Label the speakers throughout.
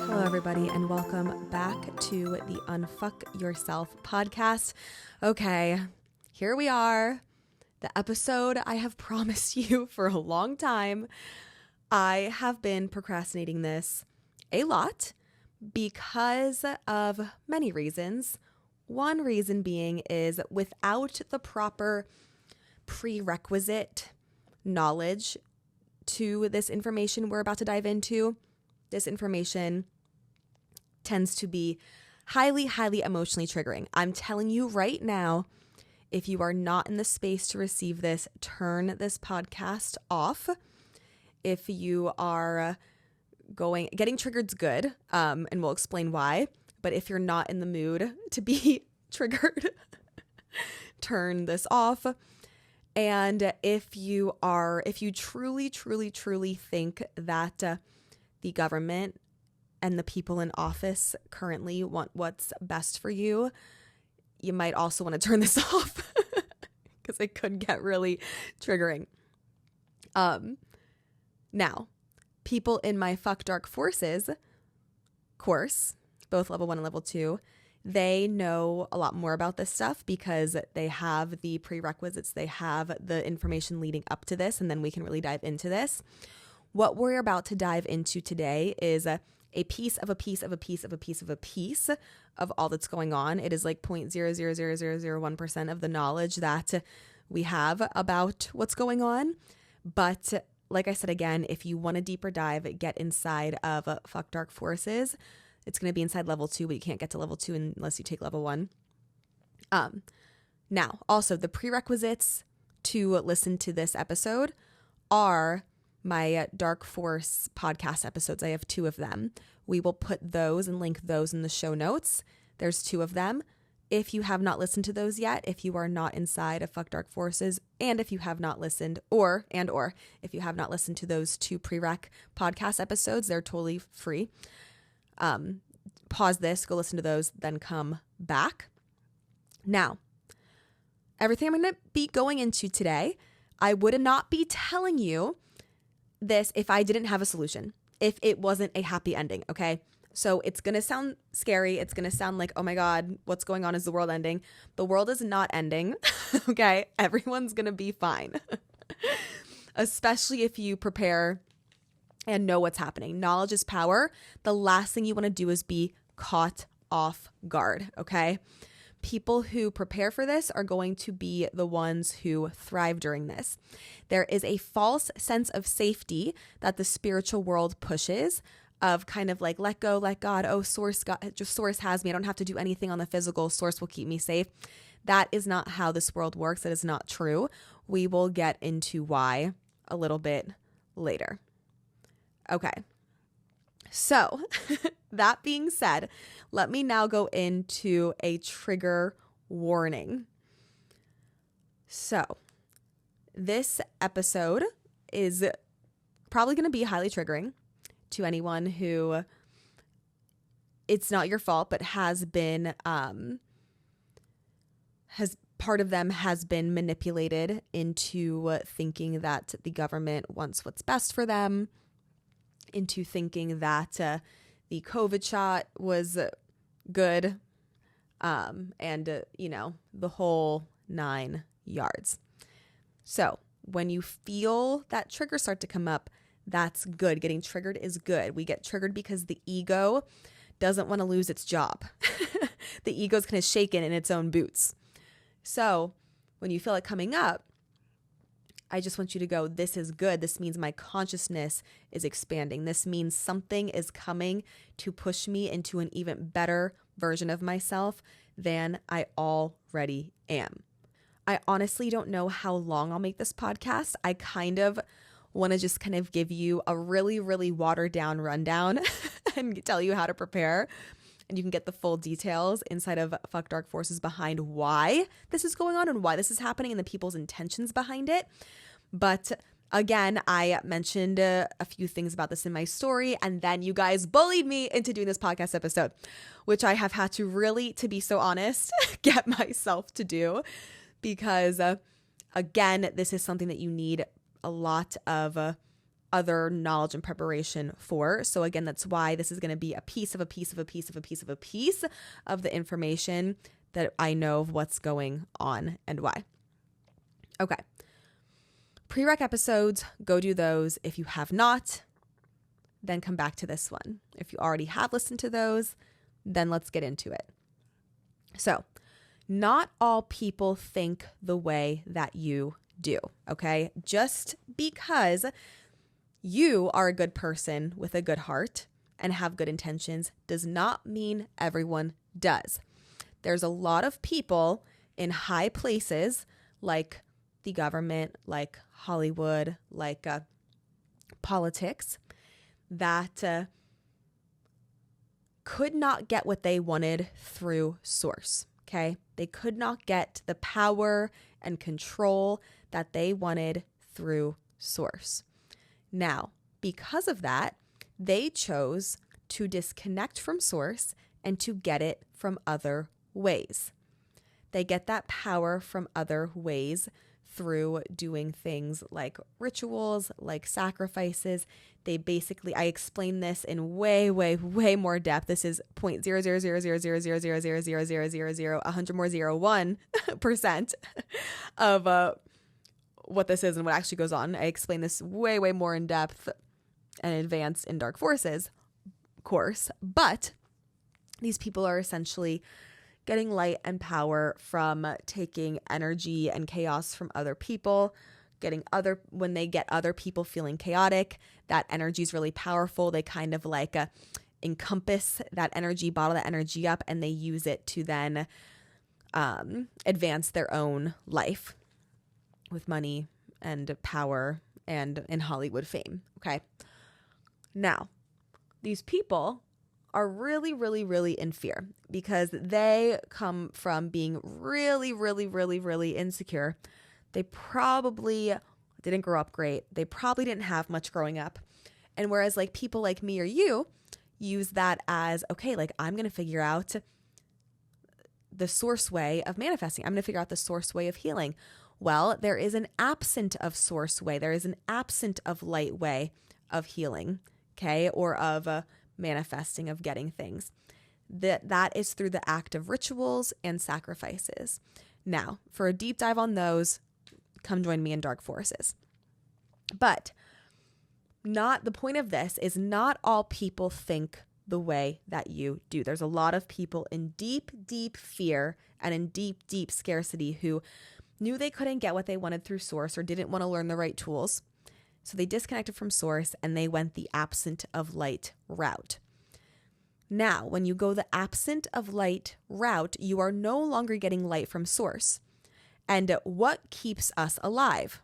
Speaker 1: Hello, everybody, and welcome back to the Unfuck Yourself podcast. Okay, here we are, the episode I have promised you for a long time. I have been procrastinating this a lot because of many reasons. One reason being is without the proper prerequisite knowledge to this information we're about to dive into, this information tends to be highly, highly emotionally triggering. I'm telling you right now, if you are not in the space to receive this, turn this podcast off. If you are getting triggered's good, and we'll explain why. But if you're not in the mood to be triggered, turn this off. And if you truly, truly, truly think that the government and the people in office currently want what's best for you, you might also want to turn this off because it could get really triggering. Now, people in my Fuck Dark Forces course, both level 1 and level 2, they know a lot more about this stuff because they have the prerequisites, they have the information leading up to this, and then we can really dive into this. What we're about to dive into today is a piece of a piece of a piece of a piece of a piece of all that's going on. It is like 0.0000001% of the knowledge that we have about what's going on. But like I said again, if you want a deeper dive, get inside of Fuck Dark Forces. It's going to be inside level 2, but you can't get to level 2 unless you take level 1. Now, also the prerequisites to listen to this episode are my Dark Force podcast episodes. I have 2 of them. We will put those and link those in the show notes. There's 2 of them. If you have not listened to those yet, if you are not inside of Fuck Dark Forces, and if you have not listened, or if you have not listened to those 2 prereq podcast episodes, they're totally free. Pause this, go listen to those, then come back. Now, everything I'm going to be going into today, I would not be telling you this if I didn't have a solution, if it wasn't a happy ending, okay? So it's going to sound scary. It's going to sound like, oh my God, what's going on? Is the world ending? The world is not ending, okay? Everyone's going to be fine, especially if you prepare and know what's happening. Knowledge is power. The last thing you want to do is be caught off guard, okay? People who prepare for this are going to be the ones who thrive during this. There is a false sense of safety that the spiritual world pushes of kind of like, let go, let God. Oh, source has me. I don't have to do anything on the physical. Source will keep me safe. That is not how this world works. That is not true. We will get into why a little bit later. Okay. So that being said, let me now go into a trigger warning. So this episode is probably going to be highly triggering to anyone who it's not your fault, but has been, part of them has been manipulated into thinking that the government wants what's best for them, into thinking that the COVID shot was good, and the whole 9 yards. So when you feel that trigger start to come up, that's good. Getting triggered is good. We get triggered because the ego doesn't want to lose its job. The ego's kind of shaken in its own boots. So when you feel it coming up, I just want you to go, this is good. This means my consciousness is expanding. This means something is coming to push me into an even better version of myself than I already am. I honestly don't know how long I'll make this podcast. I kind of want to just kind of give you a really, really watered down rundown and tell you how to prepare. And you can get the full details inside of Fuck Dark Forces behind why this is going on and why this is happening and the people's intentions behind it. But again, I mentioned a few things about this in my story, and then you guys bullied me into doing this podcast episode, which I have had to really, to be so honest, get myself to do because, again, this is something that you need a lot of other knowledge and preparation for. So again, that's why this is going to be a piece of the information that I know of what's going on and why. Okay. Prereq episodes, go do those. If you have not, then come back to this one. If you already have listened to those, then let's get into it. So, not all people think the way that you do, okay? Just because you are a good person with a good heart and have good intentions does not mean everyone does. There's a lot of people in high places like the government, like Hollywood, like politics, that could not get what they wanted through source, okay? They could not get the power and control that they wanted through source. Now, because of that, they chose to disconnect from source and to get it from other ways. They get that power from other ways through doing things like rituals, like sacrifices. They basically, I explain this in way more depth. This is 0.0000000000000 100 more 1% of what this is and what actually goes on. I explain this way more in depth and advanced in Dark Forces course, but these people are essentially getting light and power from taking energy and chaos from other people, when they get other people feeling chaotic, that energy is really powerful. They kind of like encompass that energy, bottle that energy up, and they use it to then advance their own life with money and power and in Hollywood fame. Okay. Now, these people are really in fear because they come from being really insecure. They probably didn't grow up great. They probably didn't have much growing up. And whereas like people like me or you use that as, okay, like I'm going to figure out the source way of manifesting. I'm going to figure out the source way of healing. Well, there is an absent of source way. There is an absent of light way of healing, okay, or of manifesting, of getting things. That is through the act of rituals and sacrifices. Now, for a deep dive on those, come join me in Dark Forces. But the point of this is not all people think the way that you do. There's a lot of people in deep fear and in deep scarcity who knew they couldn't get what they wanted through source or didn't want to learn the right tools. So they disconnected from source and they went the absent of light route. Now, when you go the absent of light route, you are no longer getting light from source. And what keeps us alive?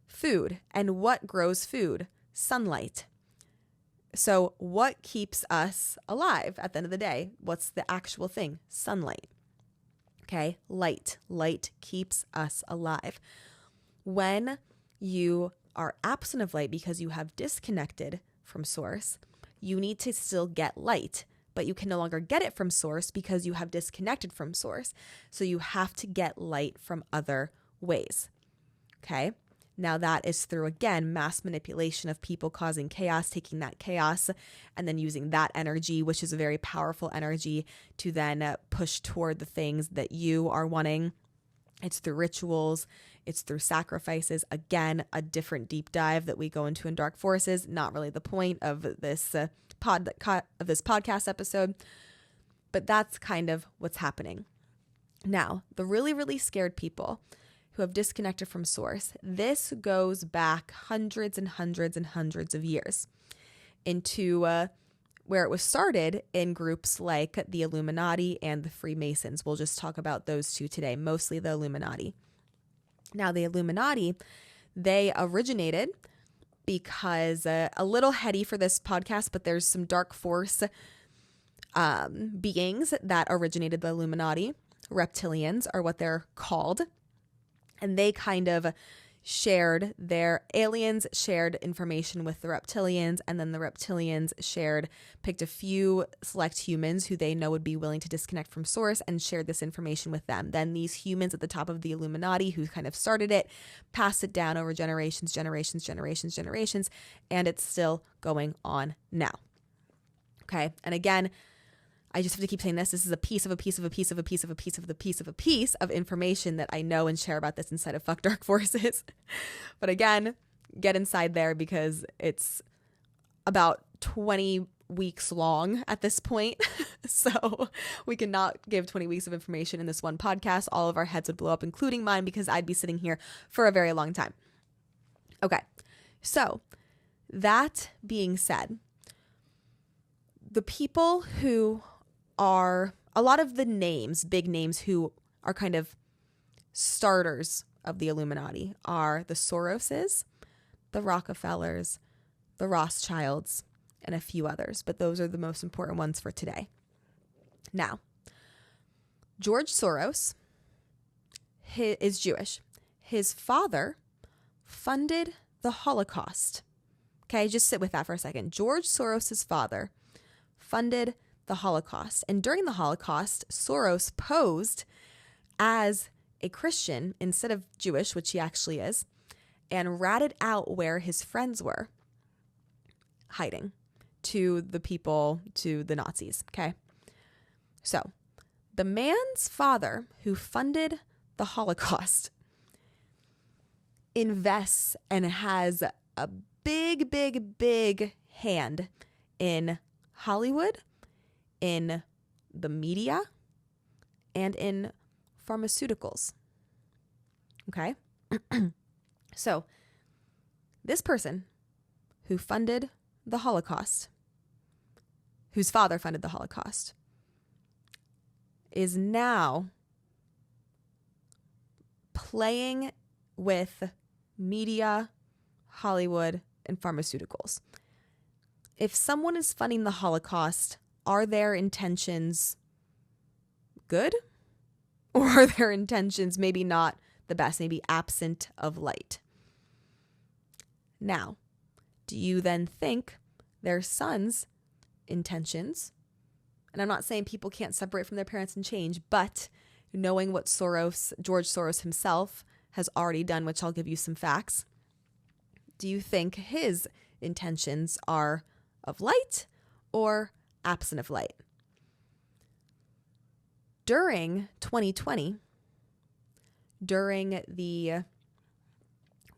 Speaker 1: Food. And what grows food? Sunlight. So what keeps us alive at the end of the day? What's the actual thing? Sunlight. Okay, light. Light keeps us alive. When you are absent of light because you have disconnected from source, you need to still get light, but you can no longer get it from source because you have disconnected from source. So you have to get light from other ways. Okay. Now that is through, again, mass manipulation of people causing chaos, taking that chaos and then using that energy, which is a very powerful energy, to then push toward the things that you are wanting. It's through rituals. It's through sacrifices. Again, a different deep dive that we go into in Dark Forces. Not really the point of this podcast episode, but that's kind of what's happening. Now, the really scared people who have disconnected from source, this goes back hundreds and hundreds of years into where it was started in groups like the Illuminati and the Freemasons. We'll just talk about those two today, mostly the Illuminati. Now, the Illuminati, they originated because a little heady for this podcast, but there's some dark force beings that originated the Illuminati. Reptilians are what they're called. And they kind of aliens shared information with the reptilians, and then the reptilians picked a few select humans who they know would be willing to disconnect from source and shared this information with them. Then these humans at the top of the Illuminati who kind of started it, passed it down over generations, and it's still going on now. Okay. And again, I just have to keep saying this. This is a piece of information that I know and share about this inside of Fuck Dark Forces. But again, get inside there because it's about 20 weeks long at this point. So we cannot give 20 weeks of information in this one podcast. All of our heads would blow up, including mine, because I'd be sitting here for a very long time. Okay. So that being said, the people who are a lot of the names, big names who are kind of starters of the Illuminati are the Soroses, the Rockefellers, the Rothschilds, and a few others. But those are the most important ones for today. Now, George Soros is Jewish. His father funded the Holocaust. Okay, just sit with that for a second. George Soros's father funded the Holocaust. And during the Holocaust, Soros posed as a Christian instead of Jewish, which he actually is, and ratted out where his friends were hiding to the Nazis. Okay. So the man's father who funded the Holocaust invests and has a big hand in Hollywood, in the media, and in pharmaceuticals. Okay? So, this person who funded the Holocaust, whose father funded the Holocaust, is now playing with media, Hollywood, and pharmaceuticals. If someone is funding the Holocaust, are their intentions good? Or are their intentions maybe not the best, maybe absent of light? Now, do you then think their son's intentions, and I'm not saying people can't separate from their parents and change, but knowing what George Soros himself has already done, which I'll give you some facts, do you think his intentions are of light or absent of light? During 2020, during the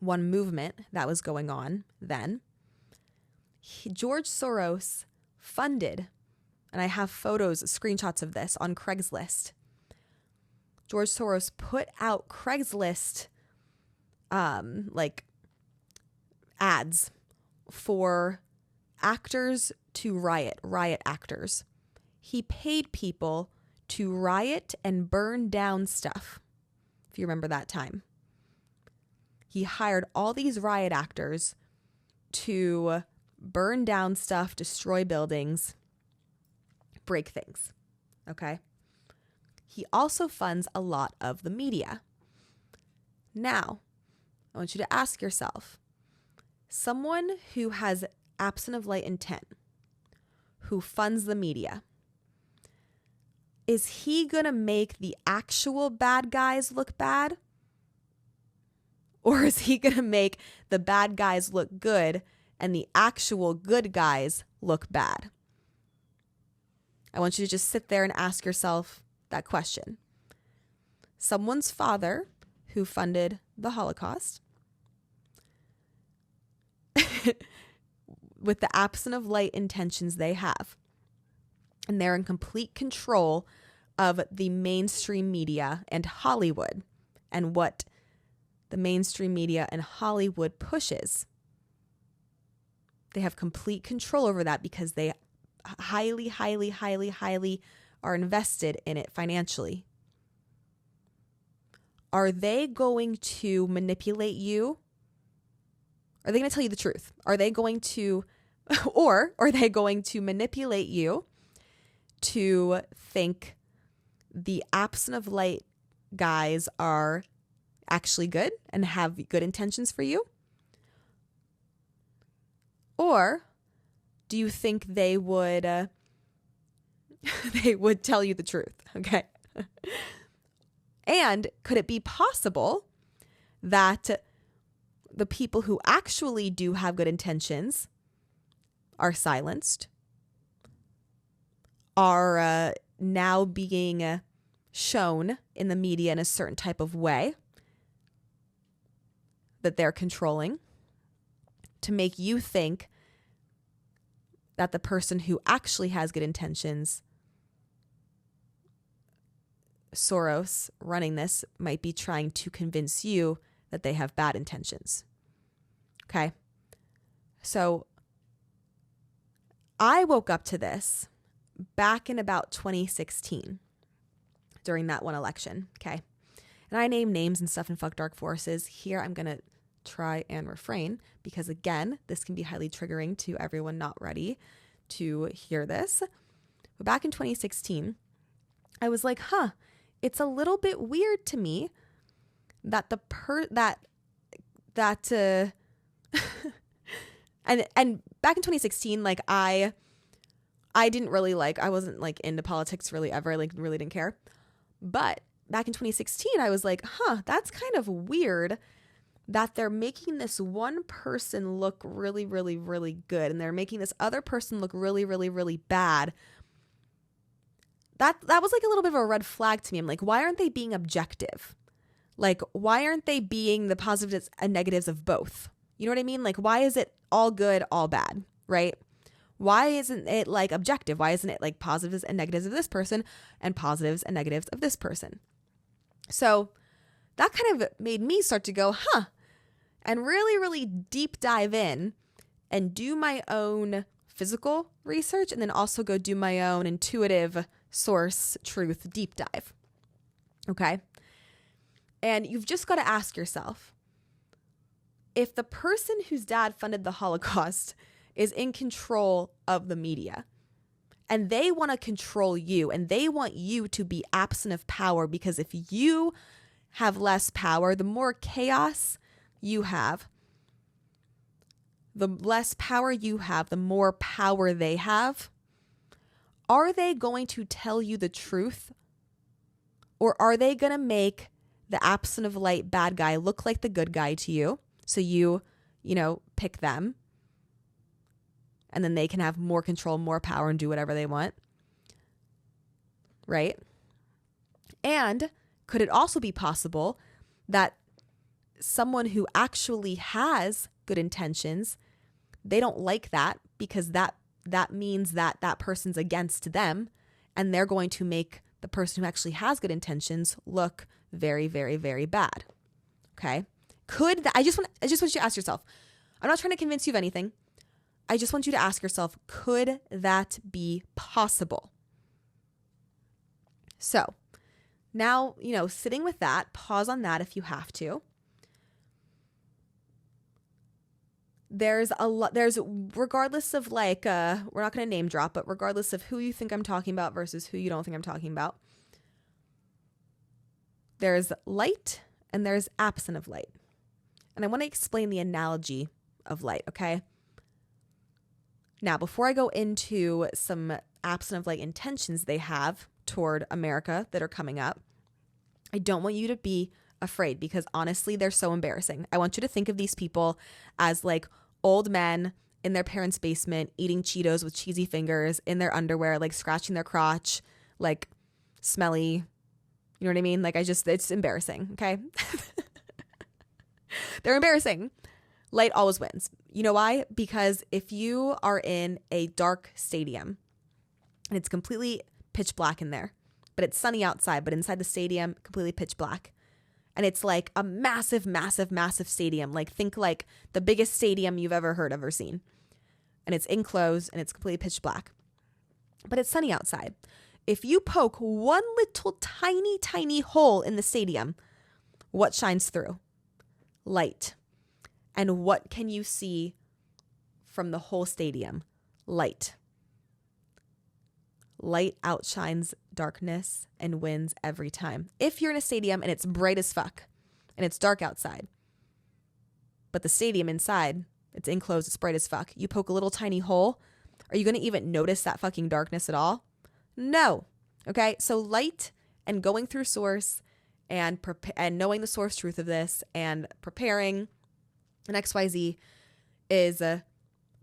Speaker 1: one movement that was going on then, George Soros funded, and I have photos, screenshots of this on Craigslist. George Soros put out Craigslist ads for actors to riot actors. He paid people to riot and burn down stuff, if you remember that time. He hired all these riot actors to burn down stuff, destroy buildings, break things. Okay? He also funds a lot of the media. Now, I want you to ask yourself, someone who has absent of light intent, who funds the media, is he going to make the actual bad guys look bad? Or is he going to make the bad guys look good and the actual good guys look bad? I want you to just sit there and ask yourself that question. Someone's father who funded the Holocaust with the absent of light intentions they have. And they're in complete control of the mainstream media and Hollywood and what the mainstream media and Hollywood pushes. They have complete control over that because they highly are invested in it financially. Are they going to manipulate you? Are they going to tell you the truth? Are they going to, or are they going to manipulate you to think the absent of light guys are actually good and have good intentions for you? Or do you think they would they would tell you the truth? Okay. And could it be possible that the people who actually do have good intentions are silenced, are now being shown in the media in a certain type of way that they're controlling to make you think that the person who actually has good intentions, Soros running this, might be trying to convince you that they have bad intentions? Okay. So I woke up to this back in about 2016 during that one election. Okay. And I name names and stuff and fuck dark forces. Here I'm going to try and refrain because, again, this can be highly triggering to everyone not ready to hear this. But back in 2016, I was like, it's a little bit weird to me that and back in 2016, like I didn't really I wasn't like into politics really ever, like really didn't care. But back in 2016, I was like, that's kind of weird that they're making this one person look really, really, really good, and they're making this other person look really, really, really bad. That was like a little bit of a red flag to me. I'm like, why aren't they being objective? Like, why aren't they being the positives and negatives of both? You know what I mean? Like, why is it all good, all bad, right? Why isn't it like objective? Why isn't it like positives and negatives of this person and positives and negatives of this person? So that kind of made me start to go, and really, really deep dive in and do my own physical research, and then also go do my own intuitive source truth deep dive. Okay. And you've just got to ask yourself, if the person whose dad funded the Holocaust is in control of the media and they want to control you and they want you to be absent of power, because if you have less power, the more chaos you have, the less power you have, the more power they have. Are they going to tell you the truth, or are they going to make the absent of light bad guy look like the good guy to you? So you pick them, and then they can have more control, more power, and do whatever they want. Right? And could it also be possible that someone who actually has good intentions, they don't like that because that means that person's against them, and they're going to make the person who actually has good intentions look very, very, very bad. Okay? I just want you to ask yourself. I'm not trying to convince you of anything. I just want you to ask yourself, could that be possible? So now, sitting with that, pause on that if you have to. There's regardless of we're not going to name drop, but regardless of who you think I'm talking about versus who you don't think I'm talking about, there's light and there's absent of light. And I want to explain the analogy of light, okay? Now, before I go into some absent of light intentions they have toward America that are coming up, I don't want you to be afraid, because honestly, they're so embarrassing. I want you to think of these people as like old men in their parents' basement eating Cheetos with cheesy fingers in their underwear, like scratching their crotch, like smelly. You know what I mean? It's embarrassing, okay? They're embarrassing. Light always wins. You know why? Because if you are in a dark stadium and it's completely pitch black in there, but it's sunny outside, but inside the stadium, completely pitch black. And it's like a massive, massive, massive stadium. Like, think like the biggest stadium you've ever heard of or seen. And it's enclosed and it's completely pitch black. But it's sunny outside. If you poke one little tiny, tiny hole in the stadium, what shines through? Light. And what can you see from the whole stadium? Light. Light outshines darkness and wins every time. If you're in a stadium and it's bright as fuck and it's dark outside. But the stadium inside, it's enclosed, it's bright as fuck. You poke a little tiny hole. Are you going to even notice that fucking darkness at all? No. Okay. So light and going through source and knowing the source truth of this and preparing an XYZ is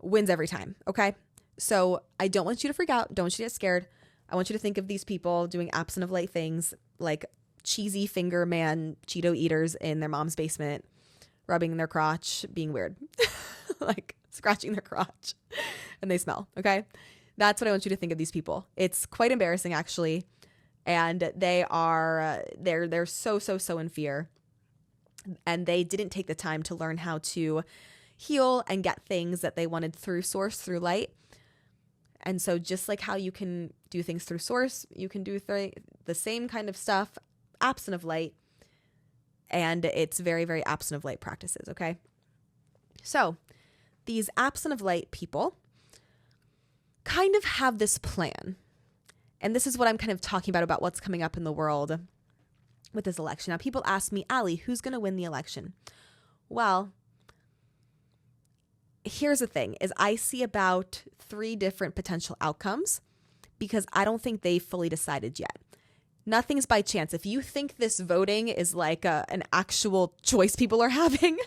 Speaker 1: wins every time. Okay. So I don't want you to freak out. Don't want you to get scared. I want you to think of these people doing absent of light things like cheesy finger man Cheeto eaters in their mom's basement, rubbing their crotch, being weird, like scratching their crotch, and they smell. Okay. That's what I want you to think of these people. It's quite embarrassing, actually. And they are, they're so in fear. And they didn't take the time to learn how to heal and get things that they wanted through source, through light. And so just like how you can do things through source, you can do the same kind of stuff absent of light. And it's very absent of light practices, okay? So these absent of light people kind of have this plan. And this is what I'm kind of talking about what's coming up in the world with this election. Now, people ask me, Allie, who's going to win the election? Well, here's the thing, is I see about 3 different potential outcomes because I don't think they've fully decided yet. Nothing's by chance. If you think this voting is like an actual choice people are having,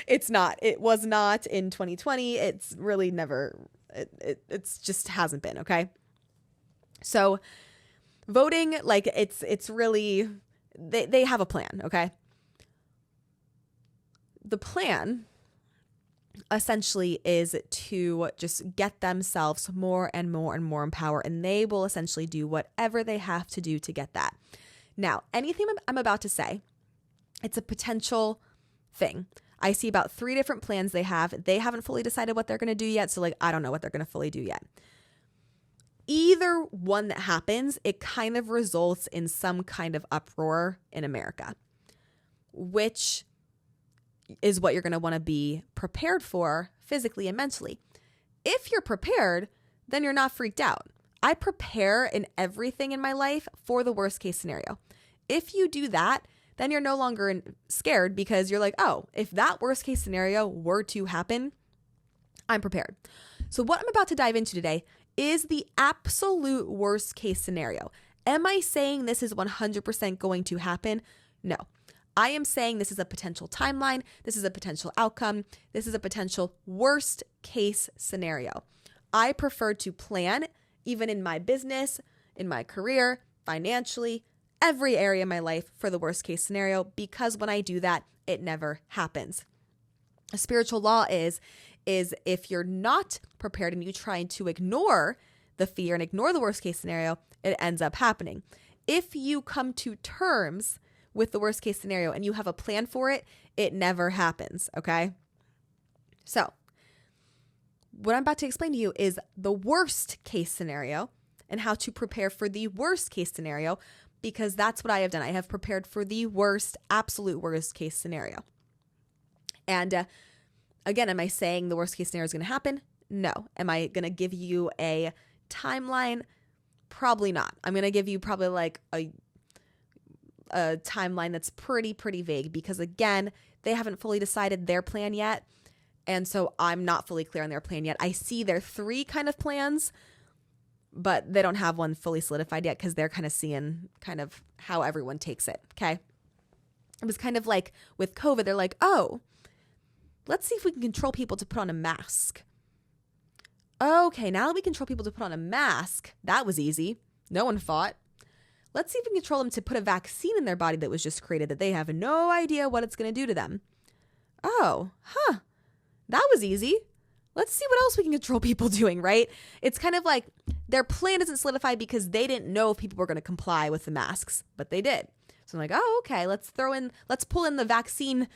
Speaker 1: it's not. It was not in 2020. It's really never, it's just hasn't been, okay? So voting, like it's really, they have a plan, okay? The plan essentially is to just get themselves more and more in power, and they will essentially do whatever they have to do to get that. Now, anything I'm about to say, it's a potential thing. I see about 3 different plans they have. They haven't fully decided what they're going to do yet, so I don't know what they're going to fully do yet. Either one that happens, it kind of results in some kind of uproar in America, which is what you're going to want to be prepared for physically and mentally. If you're prepared, then you're not freaked out. I prepare in everything in my life for the worst case scenario. If you do that, then you're no longer scared because you're like, oh, if that worst case scenario were to happen, I'm prepared. So what I'm about to dive into today is the absolute worst case scenario. Am I saying this is 100% going to happen? No. I am saying this is a potential timeline. This is a potential outcome. This is a potential worst case scenario. I prefer to plan, even in my business, in my career, financially, every area of my life for the worst case scenario, because when I do that, it never happens. A spiritual law is if you're not prepared and you try to ignore the fear and ignore the worst case scenario, it ends up happening. If you come to terms with the worst case scenario and you have a plan for it, it never happens, okay? So what I'm about to explain to you is the worst case scenario and how to prepare for the worst case scenario, because that's what I have done. I have prepared for the worst, absolute worst case scenario. And again, am I saying the worst case scenario is going to happen? No. Am I going to give you a timeline? Probably not. I'm going to give you probably like a timeline that's pretty vague because, again, they haven't fully decided their plan yet. And so I'm not fully clear on their plan yet. I see their 3 kind of plans, but they don't have one fully solidified yet because they're kind of seeing kind of how everyone takes it, okay? It was kind of like with COVID, they're like, oh, let's see if we can control people to put on a mask. Okay, now that we control people to put on a mask, that was easy. No one fought. Let's see if we can control them to put a vaccine in their body that was just created that they have no idea what it's going to do to them. Oh, that was easy. Let's see what else we can control people doing, right? It's kind of like their plan isn't solidified because they didn't know if people were going to comply with the masks, but they did. So I'm like, oh, okay, let's pull in the vaccine,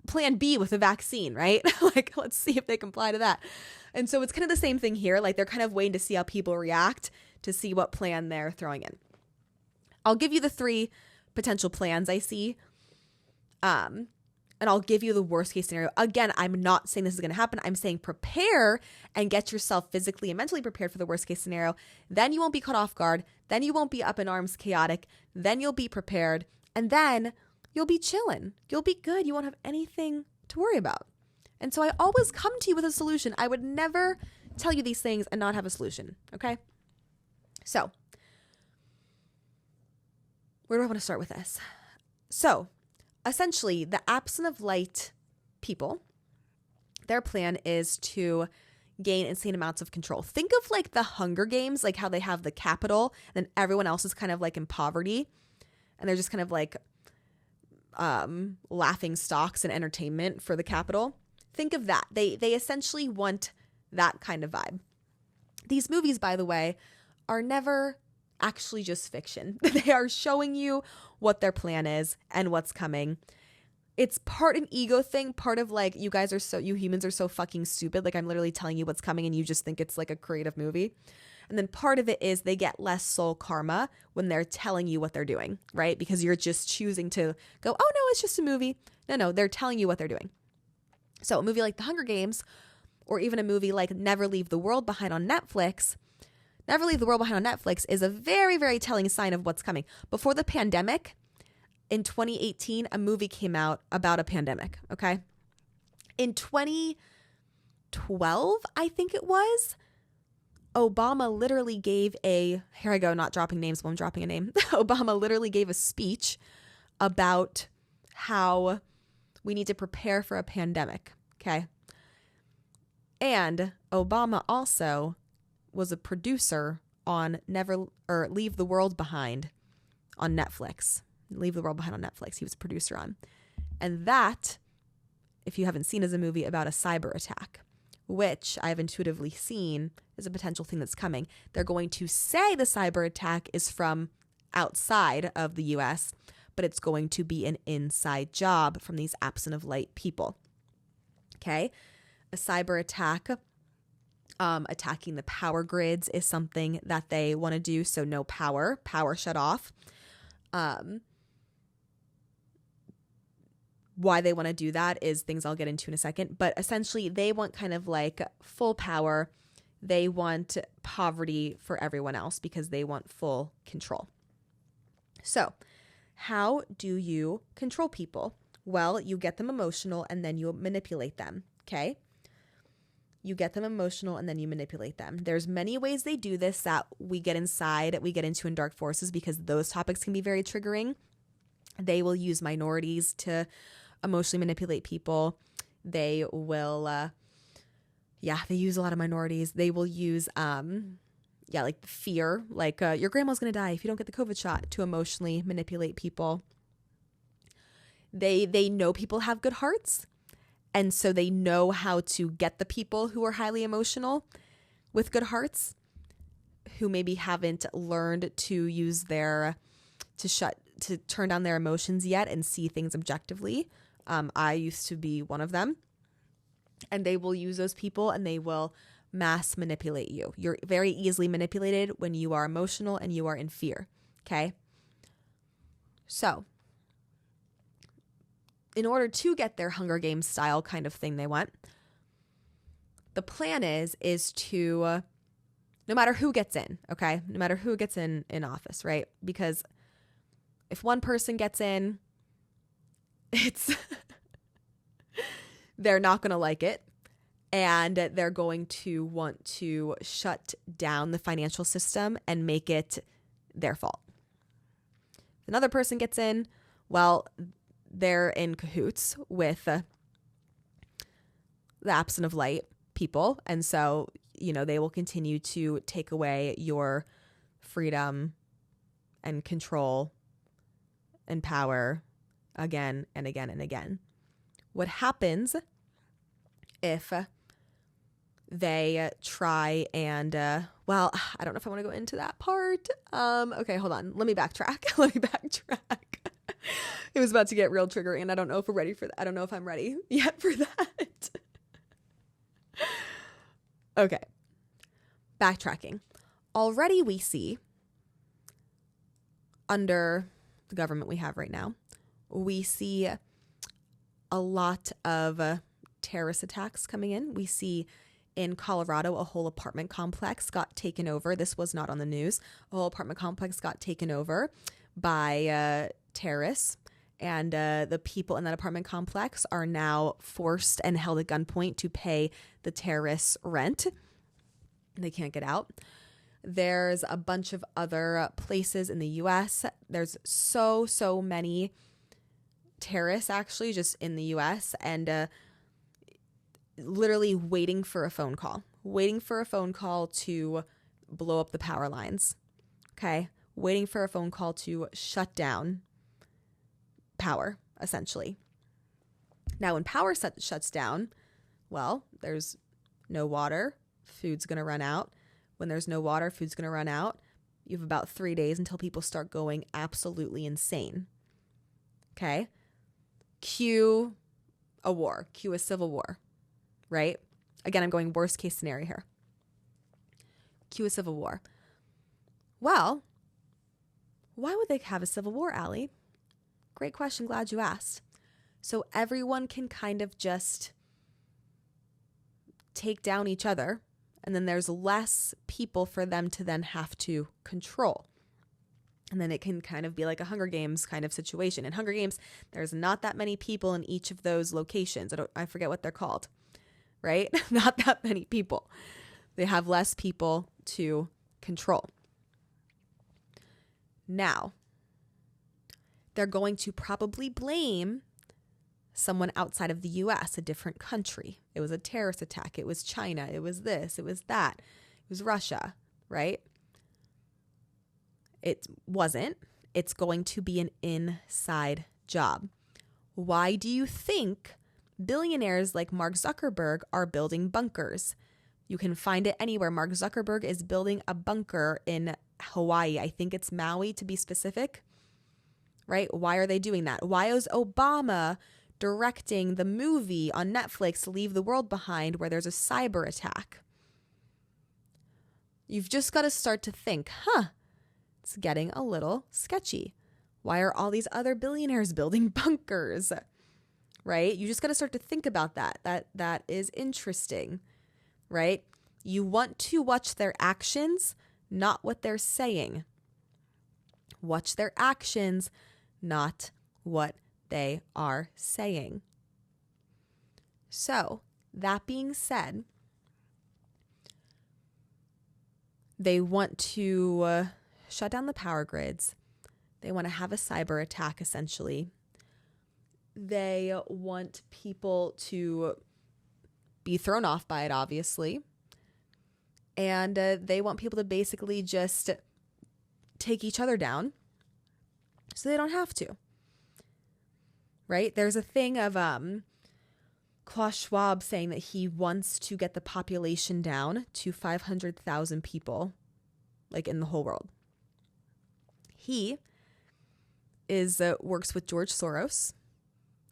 Speaker 1: plan B with the vaccine, right? Like, let's see if they comply to that. And so it's kind of the same thing here. Like, they're kind of waiting to see how people react to see what plan they're throwing in. I'll give you the 3 potential plans I see. And I'll give you the worst case scenario. Again, I'm not saying this is going to happen. I'm saying prepare and get yourself physically and mentally prepared for the worst case scenario. Then you won't be caught off guard. Then you won't be up in arms, chaotic. Then you'll be prepared. And then you'll be chilling. You'll be good. You won't have anything to worry about. And so I always come to you with a solution. I would never tell you these things and not have a solution. Okay? So, where do I want to start with this? So, essentially, the absent of light people, their plan is to gain insane amounts of control. Think of like the Hunger Games, like how they have the capital and then everyone else is kind of like in poverty and they're just kind of like laughing stocks and entertainment for the capital. Think of that. They essentially want that kind of vibe. These movies, by the way, are never actually just fiction. They are showing you what their plan is and what's coming. It's part an ego thing, part of like, you humans are so fucking stupid. Like I'm literally telling you what's coming and you just think it's like a creative movie. And then part of it is they get less soul karma when they're telling you what they're doing, right? Because you're just choosing to go, oh no, it's just a movie. No, they're telling you what they're doing. So a movie like The Hunger Games, or even a movie like Never Leave the World Behind on Netflix, Never Leave the World Behind on Netflix is a very, very telling sign of what's coming. Before the pandemic, in 2018, a movie came out about a pandemic, okay? In 2012, I think it was, Obama literally gave here I go, not dropping names, but I'm dropping a name. Obama literally gave a speech about how we need to prepare for a pandemic, okay? And Obama also was a producer on Leave the World Behind on Netflix. Leave the World Behind on Netflix. He was a producer on. And that, if you haven't seen, is a movie about a cyber attack, which I've intuitively seen is a potential thing that's coming. They're going to say the cyber attack is from outside of the US, but it's going to be an inside job from these absent of light people. Okay? A cyber attack, attacking the power grids is something that they want to do. So no power shut off. Why they want to do that is things I'll get into in a second. But essentially, they want kind of like full power. They want poverty for everyone else because they want full control. So how do you control people? Well, you get them emotional and then you manipulate them, okay? You get them emotional and then you manipulate them. There's many ways they do this that we get into in Dark Forces because those topics can be very triggering. They will use minorities to emotionally manipulate people. They will, they use a lot of minorities. They will use, like fear, like your grandma's going to die if you don't get the COVID shot, to emotionally manipulate people. They know people have good hearts. And so they know how to get the people who are highly emotional with good hearts, who maybe haven't learned to turn down their emotions yet and see things objectively. I used to be one of them. And they will use those people and they will mass manipulate you. You're very easily manipulated when you are emotional and you are in fear. Okay? So, in order to get their Hunger Games style kind of thing they want, the plan is to, no matter who gets in, okay? No matter who gets in office, right? Because if one person gets in, they're not going to like it. And they're going to want to shut down the financial system and make it their fault. If another person gets in, well, they're in cahoots with the absent of light people. And so, they will continue to take away your freedom and control and power again and again and again. What happens if they try and, I don't know if I want to go into that part. Okay, hold on. Let me backtrack. It was about to get real triggering and I don't know if we're ready for that. I don't know if I'm ready yet for that. Okay. Backtracking. Already we see, under the government we have right now, we see a lot of terrorist attacks coming in. We see in Colorado, a whole apartment complex got taken over. This was not on the news. A whole apartment complex got taken over by terrorists. And the people in that apartment complex are now forced and held at gunpoint to pay the terrorists rent. They can't get out. There's a bunch of other places in the U.S. There's so many terrorists actually just in the U.S. and literally waiting for a phone call to blow up the power lines. Okay? Waiting for a phone call to shut down power, essentially. Now, when power shuts down, well, there's no water, food's going to run out. When there's no water, food's going to run out. You have about 3 days until people start going absolutely insane. Okay? Cue a war, cue a civil war, right? Again, I'm going worst case scenario here. Cue a civil war. Well, why would they have a civil war, Allie? Great question. Glad you asked. So everyone can kind of just take down each other, and then there's less people for them to then have to control. And then it can kind of be like a Hunger Games kind of situation. In Hunger Games, there's not that many people in each of those locations. I forget what they're called, right? Not that many people. They have less people to control. Now, they're going to probably blame someone outside of the U.S., a different country. It was a terrorist attack. It was China. It was this. It was that. It was Russia, right? It wasn't. It's going to be an inside job. Why do you think billionaires like Mark Zuckerberg are building bunkers? You can find it anywhere. Mark Zuckerberg is building a bunker in Hawaii. I think it's Maui to be specific. Right? Why are they doing that? Why is Obama directing the movie on Netflix, Leave the World Behind, where there's a cyber attack? You've just got to start to think, it's getting a little sketchy. Why are all these other billionaires building bunkers? Right? You just got to start to think about that. That is interesting, right? You want to watch their actions, not what they're saying. Watch their actions, not what they are saying. So, that being said, they want to shut down the power grids. They want to have a cyber attack, essentially. They want people to be thrown off by it, obviously. And they want people to basically just take each other down so they don't have to. Right? There's a thing of Klaus Schwab saying that he wants to get the population down to 500,000 people, like in the whole world. He is works with George Soros.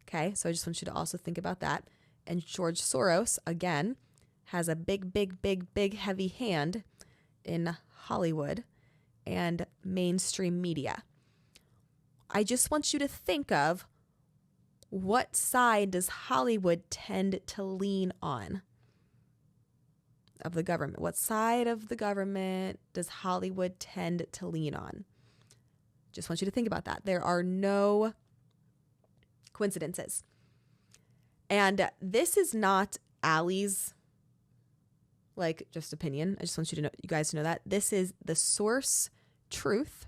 Speaker 1: Okay, so I just want you to also think about that. And George Soros, again, has a big, heavy hand in Hollywood and mainstream media. I just want you to think of what side does Hollywood tend to lean on of the government? What side of the government does Hollywood tend to lean on? Just want you to think about that. There are no coincidences. And this is not Allie's just opinion. I just want you guys to know that. This is the source truth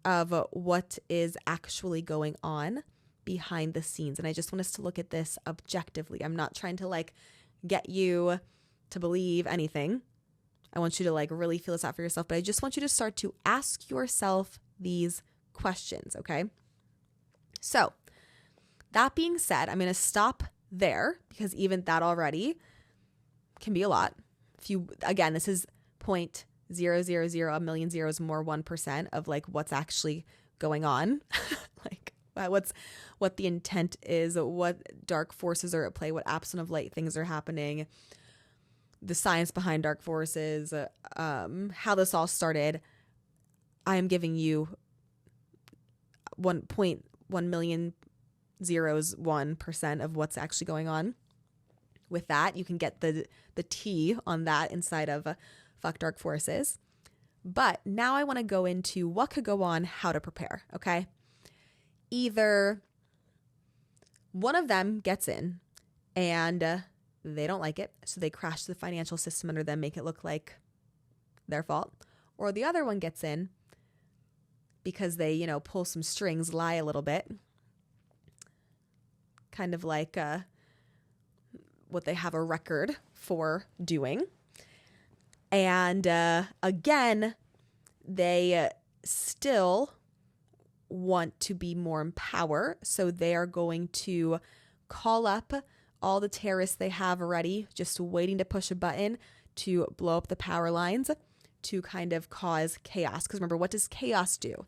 Speaker 1: of what is actually going on behind the scenes. And I just want us to look at this objectively. I'm not trying to get you to believe anything. I want you to really feel this out for yourself, but I just want you to start to ask yourself these questions, okay? So, that being said, I'm going to stop there because even that already can be a lot. Again, this is 0.000 a million zeros more 1% of what's actually going on. What the intent is, what dark forces are at play, what absent of light things are happening, the science behind dark forces, how this all started. I am giving you 1.1 million zeros 1% of what's actually going on. With that, you can get the T on that inside of Fuck Dark Forces. But now I want to go into what could go on, how to prepare, okay? either one of them gets in and they don't like it, so they crash the financial system under them, make it look like their fault, or the other one gets in because they, pull some strings, lie a little bit, kind of like what they have a record for doing. And again, they still want to be more in power, so they are going to call up all the terrorists they have already, just waiting to push a button to blow up the power lines to kind of cause chaos. Because remember, what does chaos do?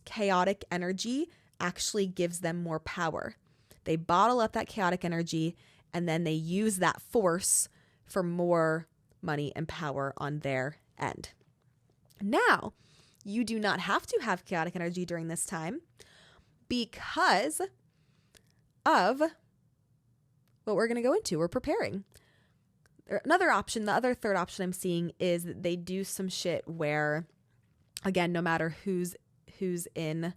Speaker 1: Chaotic energy actually gives them more power. They bottle up that chaotic energy and then they use that force for more money and power on their end. Now, you do not have to have chaotic energy during this time because of what we're going to go into. We're preparing. Another option, the other third option I'm seeing is that they do some shit where, again, no matter who's in.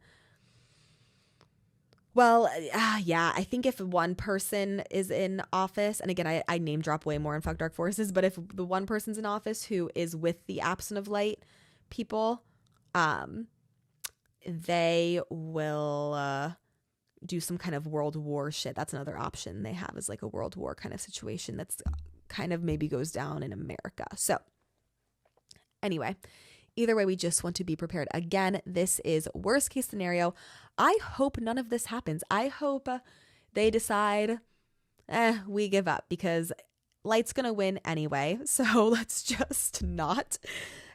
Speaker 1: Well, I think if one person is in office, and again, I name drop way more in Fuck Dark Forces, but if the one person's in office who is with the absent of light people, they will do some kind of world war shit. That's another option they have, is like a world war kind of situation that's kind of maybe goes down in America. So anyway, either way, we just want to be prepared. Again, this is worst case scenario. I hope none of this happens. I hope they decide, we give up, because light's going to win anyway. So let's just not.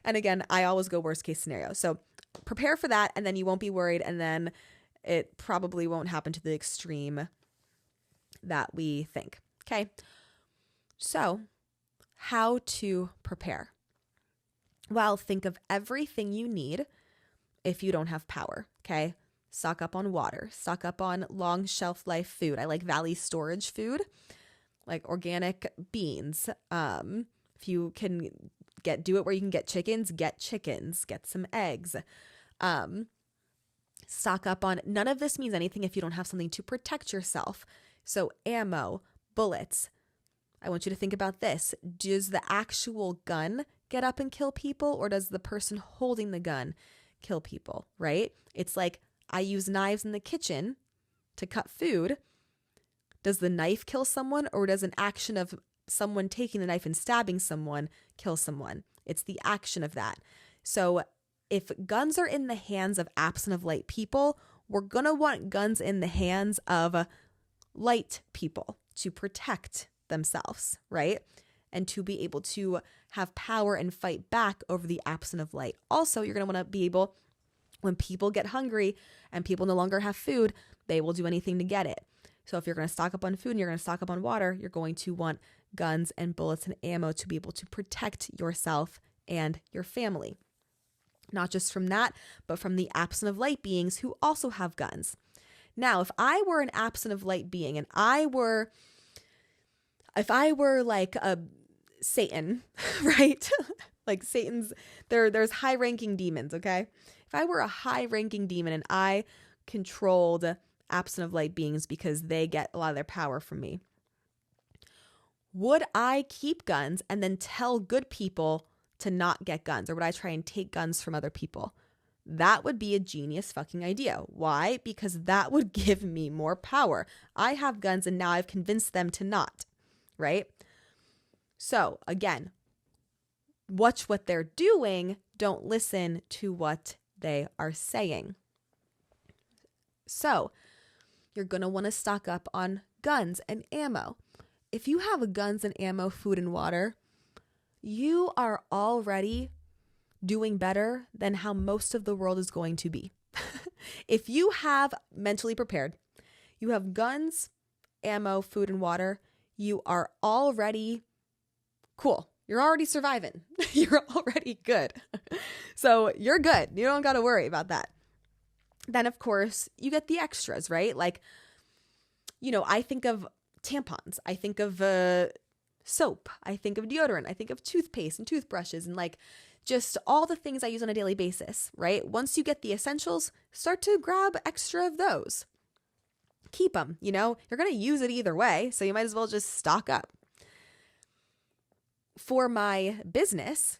Speaker 1: And again, I always go worst case scenario. So prepare for that, and then you won't be worried. And then it probably won't happen to the extreme that we think. Okay. So how to prepare? Well, think of everything you need if you don't have power, okay? Stock up on water, stock up on long shelf life food. I like Valley storage food, like organic beans. If you can do it where you can get chickens, get some eggs. Stock up on, none of this means anything if you don't have something to protect yourself. So ammo, bullets. I want you to think about this. Does the actual gun get up and kill people, or does the person holding the gun kill people, right? It's like, I use knives in the kitchen to cut food. Does the knife kill someone, or does an action of someone taking the knife and stabbing someone kill someone? It's the action of that. So if guns are in the hands of absent of light people, we're going to want guns in the hands of light people to protect themselves, right? And to be able to have power and fight back over the absent of light. Also, you're going to want to be able, when people get hungry and people no longer have food, they will do anything to get it. So if you're going to stock up on food and you're going to stock up on water, you're going to want guns and bullets and ammo to be able to protect yourself and your family. Not just from that, but from the absent of light beings who also have guns. Now, if I were an absent of light being and if I were like a Satan, right? Like Satan's, there's high-ranking demons, okay? If I were a high-ranking demon and I controlled absent of light beings because they get a lot of their power from me, would I keep guns and then tell good people to not get guns? Or would I try and take guns from other people? That would be a genius fucking idea. Why? Because that would give me more power. I have guns and now I've convinced them to not, right? So again, watch what they're doing. Don't listen to what they are saying. So you're going to want to stock up on guns and ammo. If you have guns and ammo, food and water, you are already doing better than how most of the world is going to be. If you have mentally prepared, you have guns, ammo, food, and water, you are already cool. You're already surviving. You're already good. So you're good. You don't got to worry about that. Then, of course, you get the extras, right? Like, I think of tampons. I think of soap. I think of deodorant. I think of toothpaste and toothbrushes and like just all the things I use on a daily basis, right? Once you get the essentials, start to grab extra of those. Keep them, you're going to use it either way, so you might as well just stock up. For my business,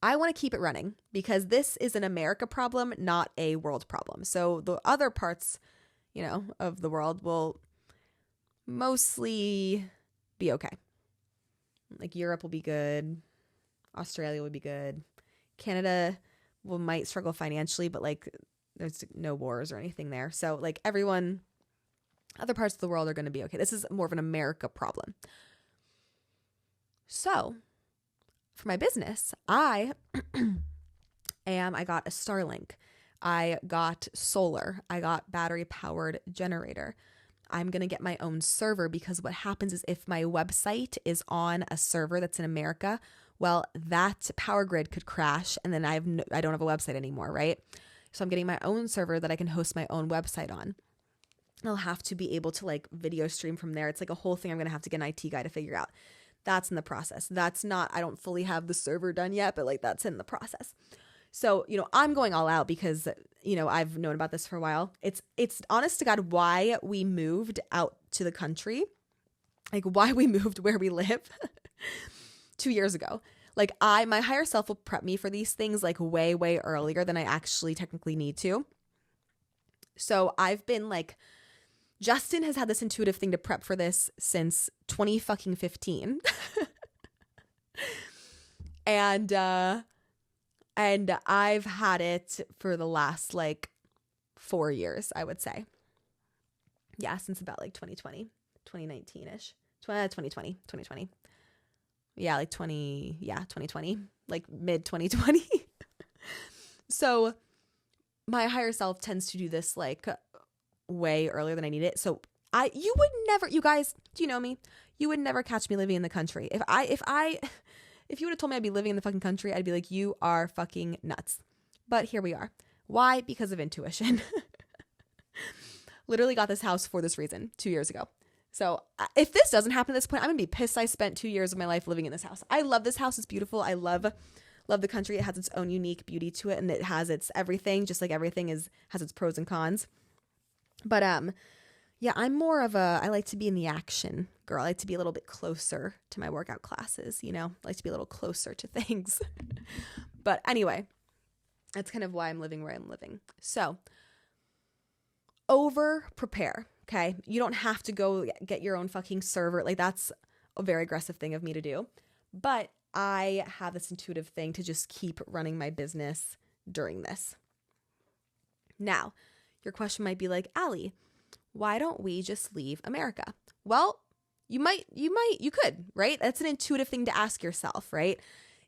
Speaker 1: I want to keep it running because this is an America problem, not a world problem. So the other parts, of the world will mostly be okay. Like Europe will be good. Australia would be good. Canada might struggle financially, but like there's no wars or anything there. So like other parts of the world are going to be okay. This is more of an America problem. So for my business, I got a Starlink. I got solar. I got battery powered generator. I'm going to get my own server because what happens is if my website is on a server that's in America, well, that power grid could crash and then I don't have a website anymore, right? So I'm getting my own server that I can host my own website on. I'll have to be able to like video stream from there. It's like a whole thing I'm going to have to get an IT guy to figure out. That's in the process. I don't fully have the server done yet, but like that's in the process. So, I'm going all out because, I've known about this for a while. It's honest to God why we moved out to the country, like why we moved where we live 2 years ago. Like my higher self will prep me for these things like way, way earlier than I actually technically need to. So I've been like, Justin has had this intuitive thing to prep for this since 2015. And I've had it for the last like 4 years, I would say. Yeah, since about like 2019-ish. 2020. Yeah, like 2020, like mid 2020. So my higher self tends to do this like way earlier than I need it. So you would never, you guys, do you know me? You would never catch me living in the country. If you would have told me I'd be living in the fucking country, I'd be like, you are fucking nuts. But here we are. Why? Because of intuition. Literally got this house for this reason 2 years ago. So if this doesn't happen at this point, I'm going to be pissed I spent 2 years of my life living in this house. I love this house. It's beautiful. I love the country. It has its own unique beauty to it and it has its everything, just like everything has its pros and cons. But yeah, I'm more of I like to be in the action girl. I like to be a little bit closer to my workout classes, I like to be a little closer to things. But anyway, that's kind of why I'm living where I'm living. So over prepare. Okay. You don't have to go get your own fucking server. Like that's a very aggressive thing of me to do. But I have this intuitive thing to just keep running my business during this. Now, your question might be like, Allie, why don't we just leave America? Well, you could, right? That's an intuitive thing to ask yourself, right?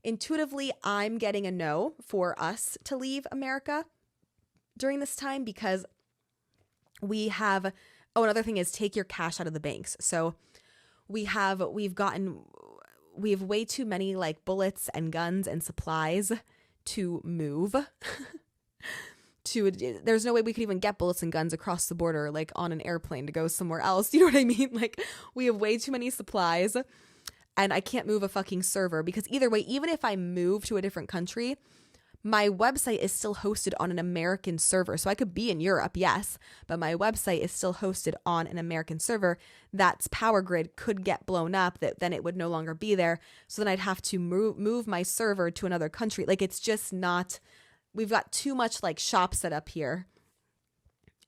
Speaker 1: Intuitively, I'm getting a no for us to leave America during this time because we have, another thing is take your cash out of the banks. So we have way too many like bullets and guns and supplies to move. There's no way we could even get bullets and guns across the border, like on an airplane to go somewhere else. You know what I mean? Like we have way too many supplies and I can't move a fucking server because either way, even if I move to a different country, my website is still hosted on an American server. So I could be in Europe, yes, but my website is still hosted on an American server. That's power grid could get blown up, that then it would no longer be there. So then I'd have to move my server to another country. Like it's just not, we've got too much like shop set up here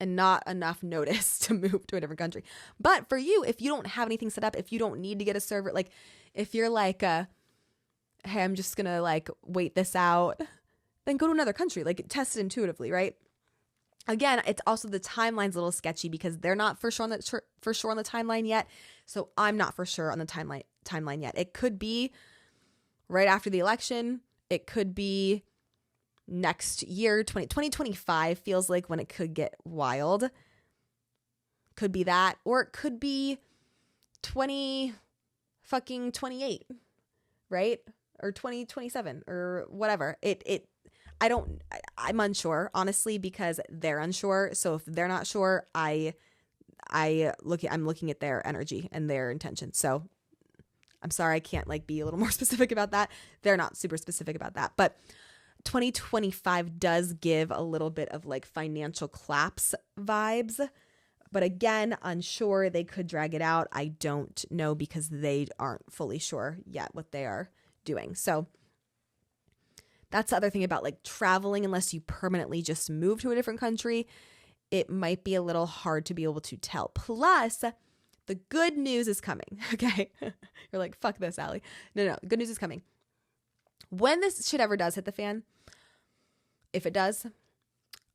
Speaker 1: and not enough notice to move to a different country. But for you, if you don't have anything set up, if you don't need to get a server, like if you're like, hey, I'm just going to like wait this out, then go to another country, like test it intuitively, right? Again, it's also the timeline's a little sketchy because they're not for sure on the timeline yet. So I'm not for sure on the timeline yet. It could be right after the election. It could be next year, 2025 feels like when it could get wild. Could be that, or it could be 2028, right? Or 2027 or whatever. I'm unsure, honestly, because they're unsure. So if they're not sure, I'm looking at their energy and their intention. So I'm sorry, I can't like be a little more specific about that. They're not super specific about that. But 2025 does give a little bit of like financial collapse vibes. But again, unsure. They could drag it out. I don't know because they aren't fully sure yet what they are doing. So that's the other thing about like traveling, unless you permanently just move to a different country, it might be a little hard to be able to tell. Plus, the good news is coming, okay? You're like, fuck this, Allie. No, good news is coming. When this shit ever does hit the fan, if it does,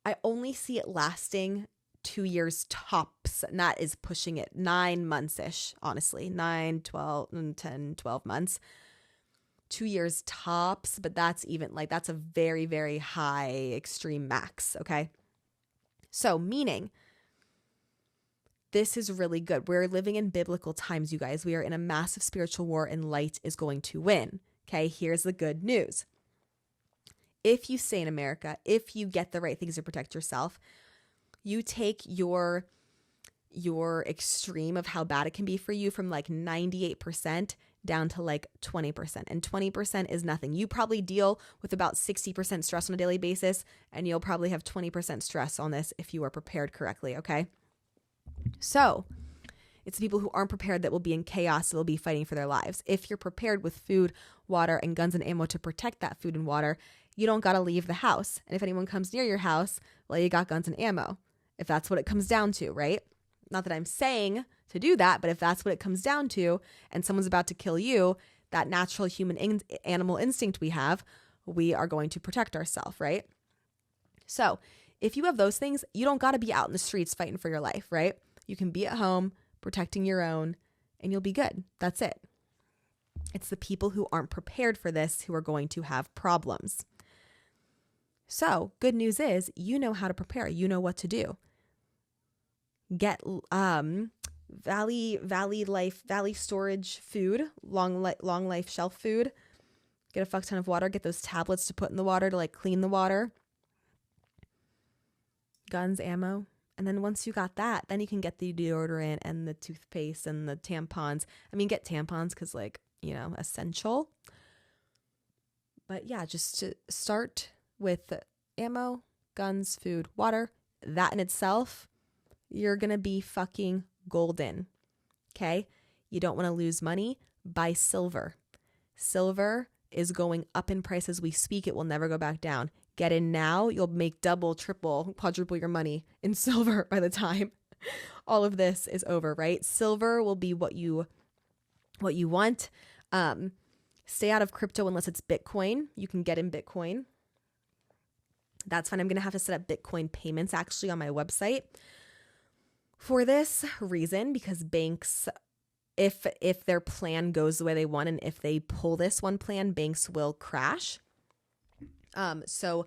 Speaker 1: I only see it lasting 2 years tops. And that is pushing it 9 months-ish, honestly. 9, 12, 10, 12 months. 2 years tops, but that's even like, that's a very, very high extreme max, okay? So meaning, this is really good. We're living in biblical times, you guys. We are in a massive spiritual war and light is going to win. Okay, here's the good news. If you stay in America, if you get the right things to protect yourself, you take your extreme of how bad it can be for you from like 98% down to like 20%. And 20% is nothing. You probably deal with about 60% stress on a daily basis, and you'll probably have 20% stress on this if you are prepared correctly, okay? So it's the people who aren't prepared that will be in chaos, that will be fighting for their lives. If you're prepared with food, water, and guns and ammo to protect that food and water, you don't got to leave the house. And if anyone comes near your house, well, you got guns and ammo. If that's what it comes down to, right? Not that I'm saying to do that, but if that's what it comes down to and someone's about to kill you, that natural human animal instinct we have, we are going to protect ourselves, right? So if you have those things, you don't got to be out in the streets fighting for your life, right? You can be at home protecting your own and you'll be good. That's it. It's the people who aren't prepared for this who are going to have problems. So good news is you know how to prepare. You know what to do. Get Valley storage food, long life shelf food. Get a fuck ton of water. Get those tablets to put in the water to like clean the water. Guns, ammo. And then once you got that, then you can get the deodorant and the toothpaste and the tampons. I mean, get tampons because like, you know, essential. But yeah, just to start with ammo, guns, food, water. That in itself, you're going to be fucking golden. Okay? You don't want to lose money? Buy silver. Silver is going up in price as we speak. It will never go back down. Get in now. You'll make double, triple, quadruple your money in silver by the time all of this is over, right? Silver will be what you want. Stay out of crypto unless it's Bitcoin. You can get in Bitcoin. That's fine. I'm going to have to set up Bitcoin payments actually on my website for this reason, because banks, if their plan goes the way they want and if they pull this one plan, banks will crash. So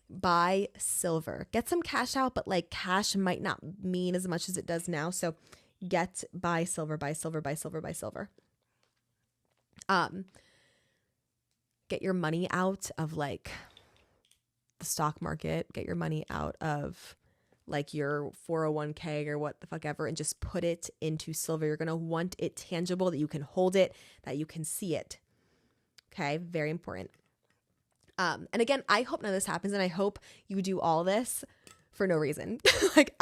Speaker 1: buy silver. Get some cash out, but like cash might not mean as much as it does now. So buy silver. Get your money out of like the stock market, get your money out of like your 401k or what the fuck ever, and just put it into silver. You're going to want it tangible, that you can hold it, that you can see it. Okay. Very important. And again, I hope none of this happens, and I hope you do all this for no reason. It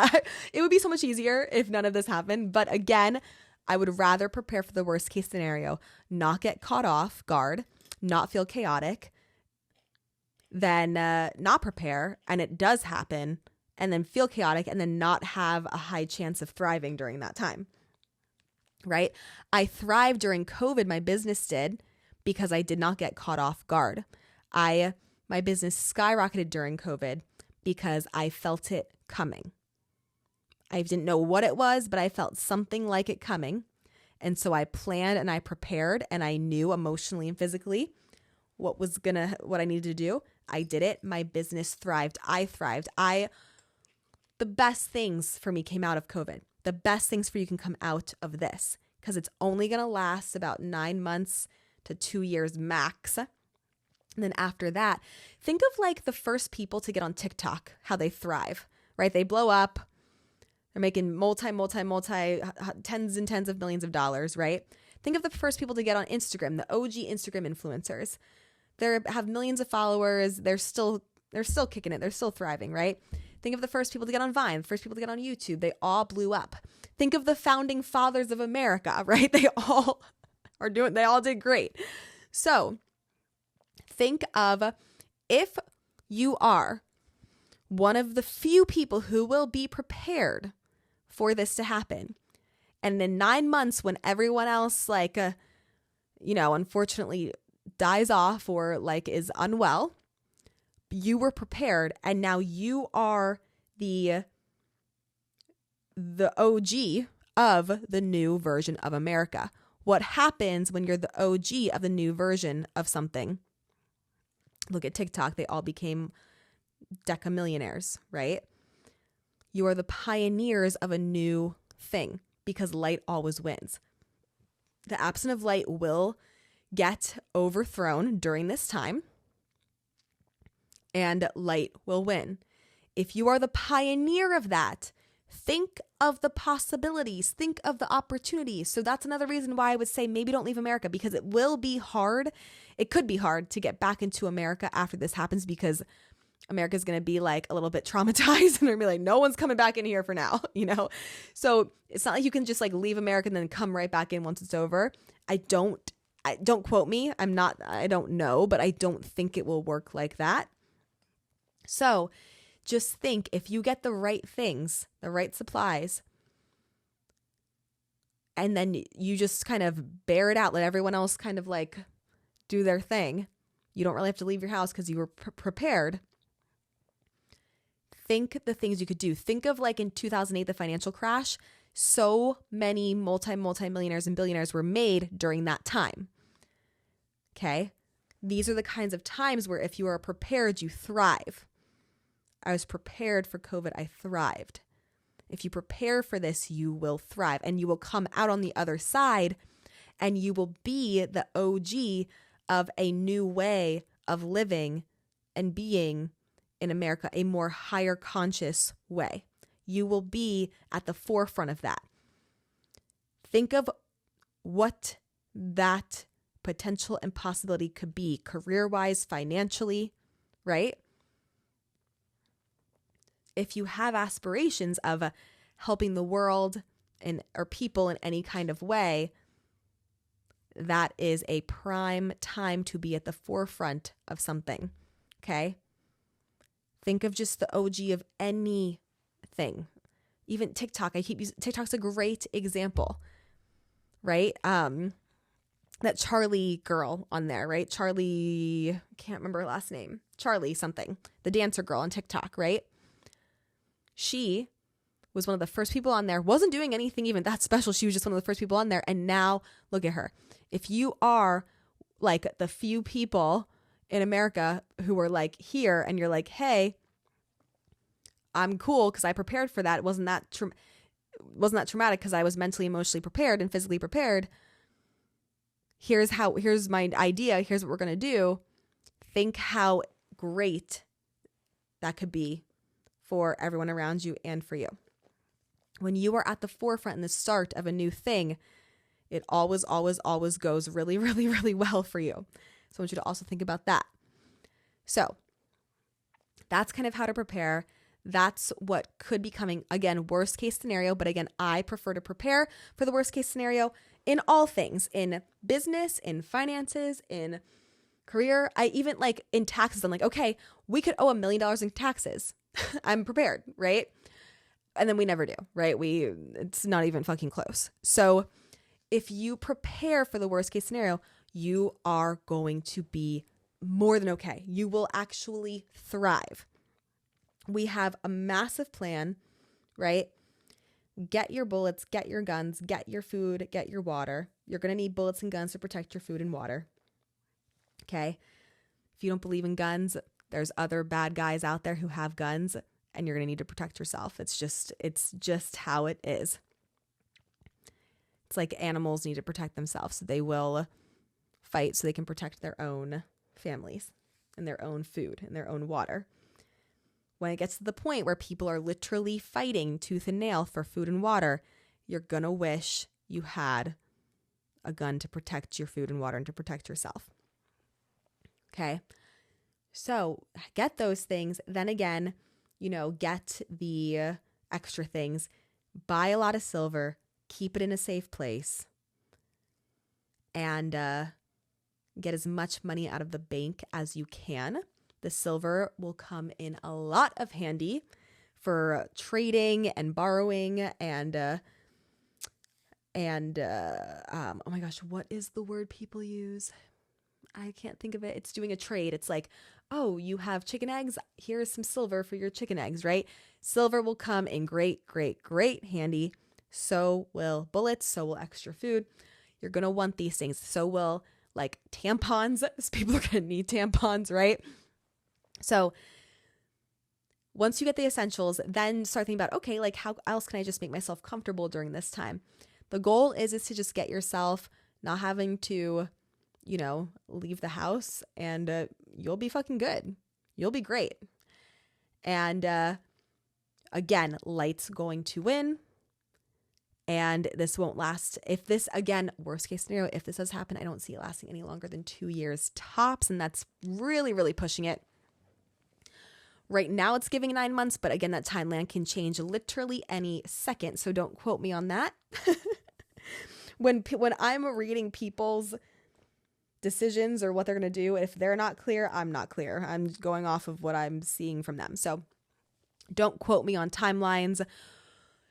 Speaker 1: would be so much easier if none of this happened. But again, I would rather prepare for the worst case scenario, not get caught off guard, not feel chaotic, than not prepare and it does happen and then feel chaotic and then not have a high chance of thriving during that time, right? I thrived during COVID, my business did, because I did not get caught off guard. My business skyrocketed during COVID because I felt it coming. I didn't know what it was, but I felt something like it coming. And so I planned and I prepared and I knew emotionally and physically what I needed to do. I did it. My business thrived. I thrived. The best things for me came out of COVID. The best things for you can come out of this, because it's only going to last about 9 months to 2 years max. And then after that, think of like the first people to get on TikTok, how they thrive, right? They blow up. They're making multi tens and tens of millions of dollars, right? Think of the first people to get on Instagram, the OG Instagram influencers. They have millions of followers. They're still kicking it. They're still thriving, right? Think of the first people to get on Vine, the first people to get on YouTube. They all blew up. Think of the founding fathers of America, right? They all did great. So think of, if you are one of the few people who will be prepared for this to happen, and in 9 months when everyone else unfortunately dies off or is unwell, you were prepared, and now you are the OG of the new version of America. What happens when you're the OG of the new version of something? Look at TikTok. They all became decamillionaires, right? You are the pioneers of a new thing because light always wins. The absence of light will get overthrown during this time, and light will win. If you are the pioneer of that, think of the possibilities, think of the opportunities. So that's another reason why I would say maybe don't leave America, because it will be hard. It could be hard to get back into America after this happens, because America's going to be a little bit traumatized and they're going to be no one's coming back in here for now, So it's not like you can just leave America and then come right back in once it's over. Don't quote me. I don't know, but I don't think it will work like that. So just think, if you get the right things, the right supplies, and then you just kind of bear it out, let everyone else kind of do their thing. You don't really have to leave your house because you were prepared. Think the things you could do. Think of in 2008, the financial crash. So many multi-millionaires and billionaires were made during that time. Okay? These are the kinds of times where if you are prepared, you thrive. I was prepared for COVID. I thrived. If you prepare for this, you will thrive, and you will come out on the other side, and you will be the OG of a new way of living and being in America, a more higher conscious way. You will be at the forefront of that. Think of what that potential and possibility could be, career-wise, financially, right? If you have aspirations of helping the world or people in any kind of way, that is a prime time to be at the forefront of something, okay? Think of just the OG of anything. Even TikTok, I keep using TikTok's a great example, right? That Charlie girl on there, right? Charlie, can't remember her last name. Charlie something, the dancer girl on TikTok, right? She was one of the first people on there, wasn't doing anything even that special. She was just one of the first people on there. And now look at her. If you are the few people in America who are here, and you're hey, I'm cool because I prepared for that. It wasn't that traumatic because I was mentally, emotionally prepared and physically prepared. Here's my idea. Here's what we're going to do. Think how great that could be for everyone around you and for you. When you are at the forefront and the start of a new thing, it always, always, always goes really, really, really well for you. So I want you to also think about that. So that's kind of how to prepare. That's what could be coming. Again, worst case scenario. But again, I prefer to prepare for the worst case scenario in all things, in business, in finances, in career. I even in taxes, I'm okay, we could owe $1 million in taxes. I'm prepared, right? And then we never do, right? It's not even fucking close. So if you prepare for the worst case scenario, you are going to be more than okay. You will actually thrive. We have a massive plan, right? Get your bullets, get your guns, get your food, get your water. You're going to need bullets and guns to protect your food and water. Okay? If you don't believe in guns, there's other bad guys out there who have guns, and you're going to need to protect yourself. It's just how it is. It's like animals need to protect themselves, so they will fight so they can protect their own families and their own food and their own water. When it gets to the point where people are literally fighting tooth and nail for food and water, you're going to wish you had a gun to protect your food and water and to protect yourself. Okay. So get those things. Then again, get the extra things, buy a lot of silver, keep it in a safe place, and get as much money out of the bank as you can. The silver will come in a lot of handy for trading and borrowing and oh my gosh, what is the word people use? I can't think of it. It's doing a trade. It's like, oh, you have chicken eggs. Here's some silver for your chicken eggs, right? Silver will come in great, great, great handy. So will bullets. So will extra food. You're going to want these things. So will like tampons. People are going to need tampons, right? So once you get the essentials, then start thinking about, okay, like how else can I just make myself comfortable during this time? The goal is to just get yourself not having to, leave the house, and you'll be fucking good. You'll be great. And again, light's going to win. And this won't last. If this, again, worst case scenario, if this does happen, I don't see it lasting any longer than 2 years tops. And that's really, really pushing it. Right now it's giving 9 months, but again, that timeline can change literally any second. So don't quote me on that. When I'm reading people's decisions or what they're going to do, if they're not clear, I'm not clear. I'm going off of what I'm seeing from them. So don't quote me on timelines.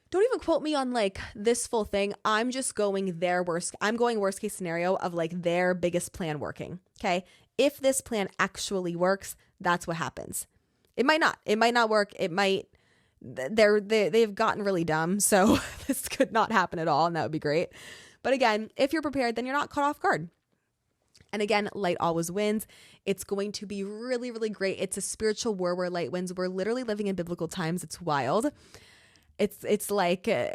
Speaker 1: Don't even quote me on like this full thing. I'm just going I'm going worst case scenario of like their biggest plan working. Okay. If this plan actually works, that's what happens. It might not work. It might, they've gotten really dumb. So this could not happen at all. And that would be great. But again, if you're prepared, then you're not caught off guard. And again, light always wins. It's going to be really, really great. It's a spiritual war where light wins. We're literally living in biblical times. It's wild. It's like in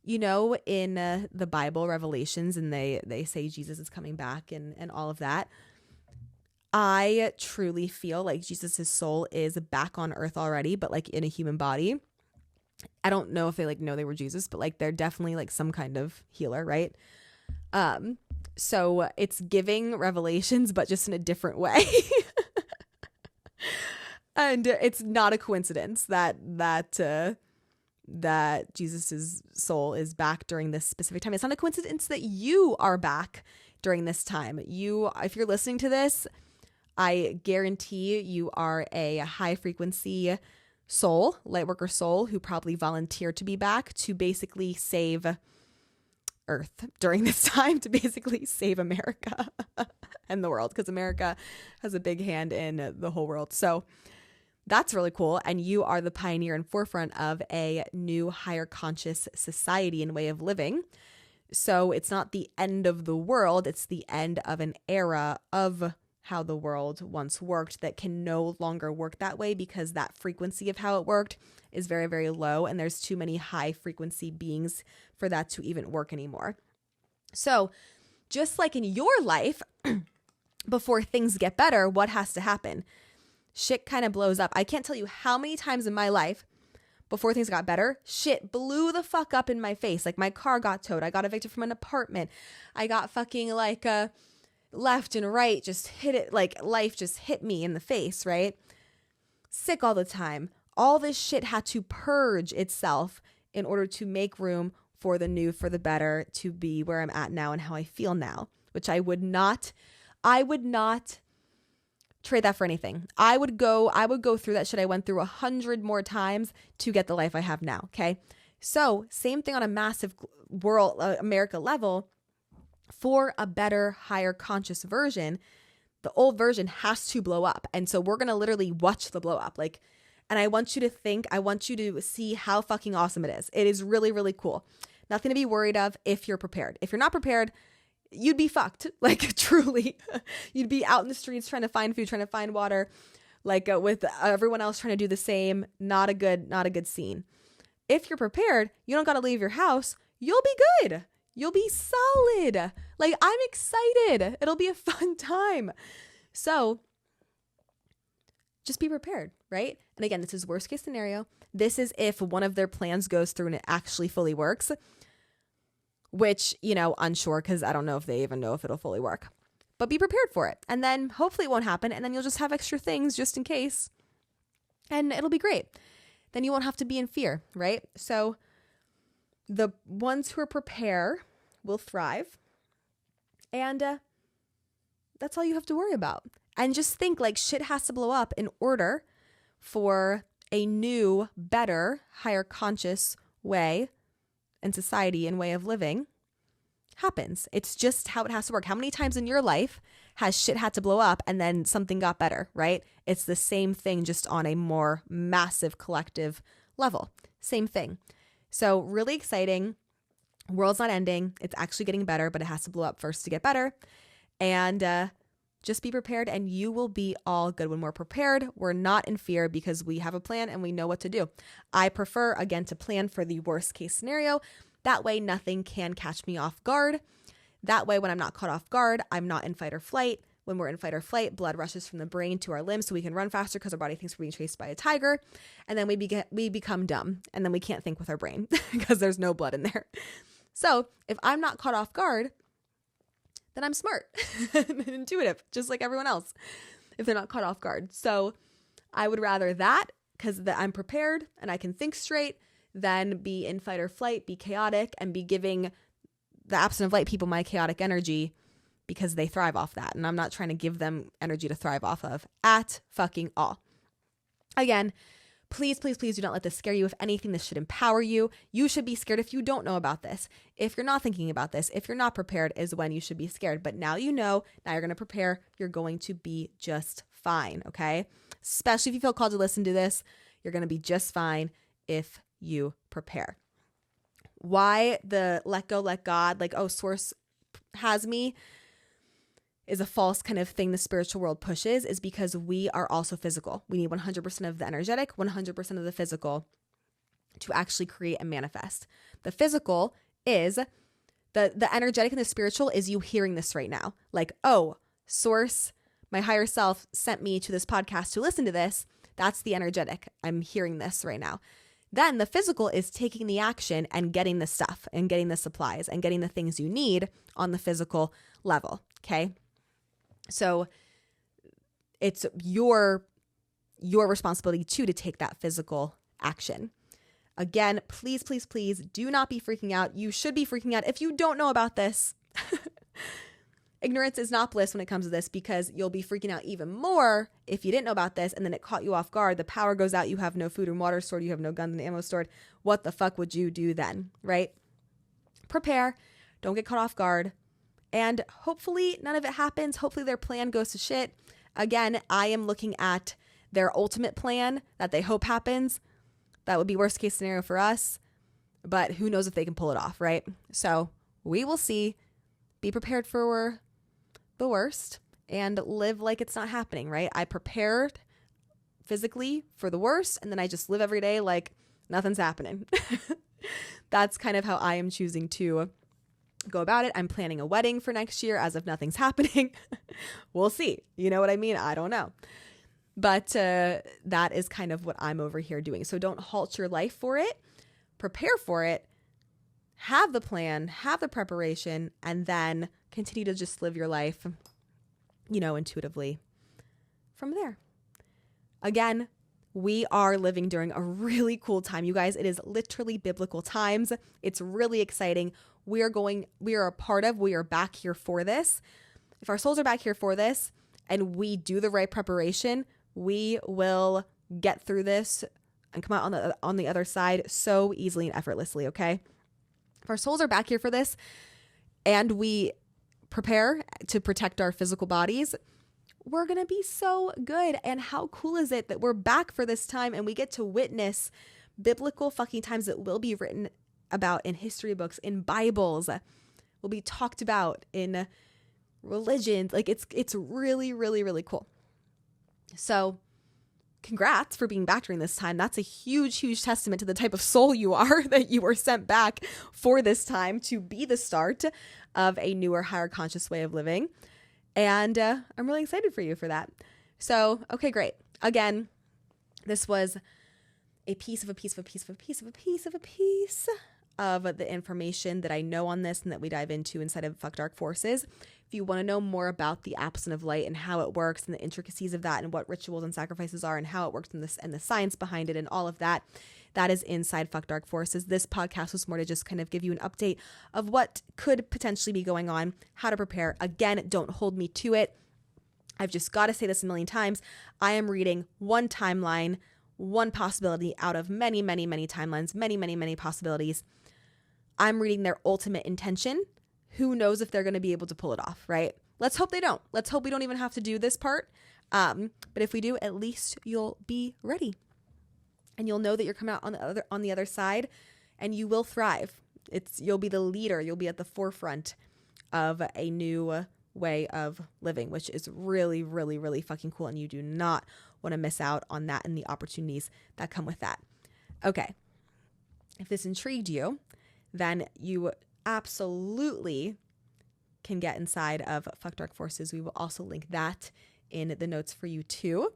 Speaker 1: the Bible, Revelations, and they say Jesus is coming back and all of that. I truly feel like Jesus's soul is back on earth already, but like in a human body. I don't know if they like know they were Jesus, but like they're definitely like some kind of healer, right? So it's giving Revelations, but just in a different way. And it's not a coincidence that Jesus's soul is back during this specific time. It's not a coincidence that you are back during this time. If you're listening to this, I guarantee you are a high frequency soul, lightworker soul, who probably volunteered to be back to basically save Earth during this time, to basically save America and the world, because America has a big hand in the whole world. So that's really cool. And you are the pioneer and forefront of a new higher conscious society and way of living. So it's not the end of the world. It's the end of an era of how the world once worked that can no longer work that way, because that frequency of how it worked is very, very low. And there's too many high frequency beings for that to even work anymore. So just like in your life, before things get better, what has to happen? Shit kind of blows up. I can't tell you how many times in my life before things got better, shit blew the fuck up in my face. Like my car got towed. I got evicted from an apartment. I got fucking like left and right just hit it. Like life just hit me in the face, right? Sick all the time. All this shit had to purge itself in order to make room for the new, for the better, to be where I'm at now and how I feel now, which I would not trade that for anything. I would go through that shit I went through 100 more times to get the life I have now. Okay. So same thing on a massive world, America level. For a better, higher conscious version, the old version has to blow up. And so we're going to literally watch the blow up. And I want you to see how fucking awesome it is. It is really, really cool. Nothing to be worried of if you're prepared. If you're not prepared, you'd be fucked. Like truly, you'd be out in the streets trying to find food, trying to find water, like with everyone else trying to do the same. Not a good scene. If you're prepared, you don't got to leave your house. You'll be good. You'll be solid. Like I'm excited. It'll be a fun time. So just be prepared, right? And again, this is worst case scenario. This is if one of their plans goes through and it actually fully works. which, unsure, because I don't know if they even know if it'll fully work. But be prepared for it. And then hopefully it won't happen. And then you'll just have extra things just in case. And it'll be great. Then you won't have to be in fear, right? So the ones who are prepared will thrive. And that's all you have to worry about. And just think like shit has to blow up in order for a new, better, higher conscious way and society and way of living happens. It's just how it has to work. How many times in your life has shit had to blow up and then something got better, right? It's the same thing, just on a more massive collective level. Same thing. So really exciting. World's not ending. It's actually getting better, but it has to blow up first to get better. And just be prepared, and you will be all good. When we're prepared, we're not in fear because we have a plan and we know what to do. I prefer, again, to plan for the worst case scenario. That way, nothing can catch me off guard. That way, when I'm not caught off guard, I'm not in fight or flight. When we're in fight or flight, blood rushes from the brain to our limbs so we can run faster because our body thinks we're being chased by a tiger. And then we become dumb, and then we can't think with our brain because there's no blood in there. So if I'm not caught off guard, then I'm smart and intuitive, just like everyone else, if they're not caught off guard. So I would rather that, because I'm prepared and I can think straight, than be in fight or flight, be chaotic, and be giving the absent of light people my chaotic energy because they thrive off that. And I'm not trying to give them energy to thrive off of at fucking all. Again, please, please, please do not let this scare you. If anything, this should empower you. You should be scared if you don't know about this. If you're not thinking about this, if you're not prepared, is when you should be scared. But now you know, now you're going to prepare. You're going to be just fine, okay? Especially if you feel called to listen to this, you're going to be just fine if you prepare. Why the let go, let God, like, oh, source has me, is a false kind of thing the spiritual world pushes, is because we are also physical. We need 100% of the energetic, 100% of the physical to actually create and manifest. The physical is the energetic, and the spiritual is you hearing this right now. Like, oh, source, my higher self sent me to this podcast to listen to this. That's the energetic. I'm hearing this right now. Then the physical is taking the action and getting the stuff and getting the supplies and getting the things you need on the physical level. Okay. So it's your responsibility too to take that physical action. Again, please, please, please do not be freaking out. You should be freaking out if you don't know about this. Ignorance is not bliss when it comes to this, because you'll be freaking out even more if you didn't know about this and then it caught you off guard. The power goes out. You have no food and water stored. You have no guns and ammo stored. What the fuck would you do then, right? Prepare. Don't get caught off guard. And hopefully none of it happens. Hopefully their plan goes to shit. Again, I am looking at their ultimate plan that they hope happens. That would be worst case scenario for us. But who knows if they can pull it off, right? So we will see. Be prepared for the worst and live like it's not happening, right? I prepared physically for the worst, and then I just live every day like nothing's happening. That's kind of how I am choosing to go about it. I'm planning a wedding for next year as if nothing's happening. We'll see. You know what I mean? I don't know. But that is kind of what I'm over here doing. So don't halt your life for it. Prepare for it. Have the plan, have the preparation, and then continue to just live your life, intuitively from there. Again, we are living during a really cool time, you guys. It is literally biblical times. It's really exciting. We are back here for this. If our souls are back here for this and we do the right preparation, we will get through this and come out on the other side so easily and effortlessly, okay? If our souls are back here for this and we prepare to protect our physical bodies, we're going to be so good. And how cool is it that we're back for this time and we get to witness biblical fucking times that will be written about in history books, in Bibles, will be talked about in religions. Like it's really, really, really cool. So congrats for being back during this time. That's a huge, huge testament to the type of soul you are, that you were sent back for this time to be the start of a newer, higher conscious way of living. And I'm really excited for you for that. So, okay, great. Again, this was a piece of the information that I know on this and that we dive into inside of Fuck Dark Forces. If you want to know more about the absence of light and how it works and the intricacies of that and what rituals and sacrifices are and how it works and the science behind it and all of that, that is inside Fuck Dark Forces. This podcast was more to just kind of give you an update of what could potentially be going on, how to prepare. Again, don't hold me to it. I've just got to say this a million times. I am reading one timeline, one possibility out of many, many, many timelines, many, many, many possibilities. I'm reading their ultimate intention. Who knows if they're going to be able to pull it off, right? Let's hope they don't. Let's hope we don't even have to do this part. But if we do, at least you'll be ready. And you'll know that you're coming out on the other side, and you will thrive. You'll be the leader. You'll be at the forefront of a new way of living, which is really, really, really fucking cool. And you do not want to miss out on that and the opportunities that come with that. Okay. If this intrigued you, then you absolutely can get inside of Fuck Dark Forces. We will also link that in the notes for you too.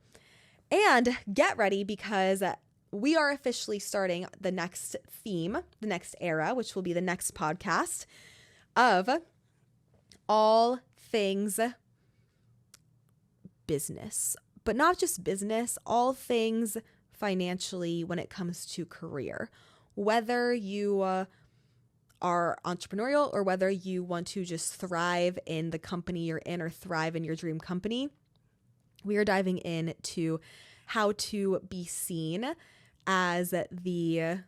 Speaker 1: And get ready, because we are officially starting the next theme, the next era, which will be the next podcast of all things business, but not just business, all things financially when it comes to career. Whether you are entrepreneurial or whether you want to just thrive in the company you're in or thrive in your dream company, we are diving into how to be seen as the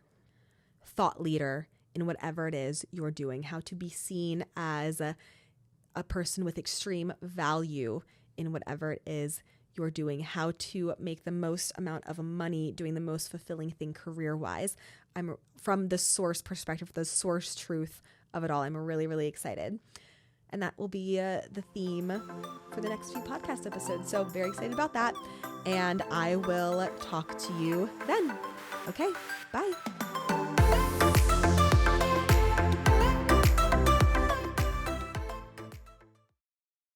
Speaker 1: thought leader in whatever it is you're doing, how to be seen as a person with extreme value in whatever it is you're doing, how to make the most amount of money doing the most fulfilling thing career-wise. I'm from the source perspective, the source truth of it all. I'm really, really excited. And that will be the theme for the next few podcast episodes. So very excited about that. And I will talk to you then. Okay, bye.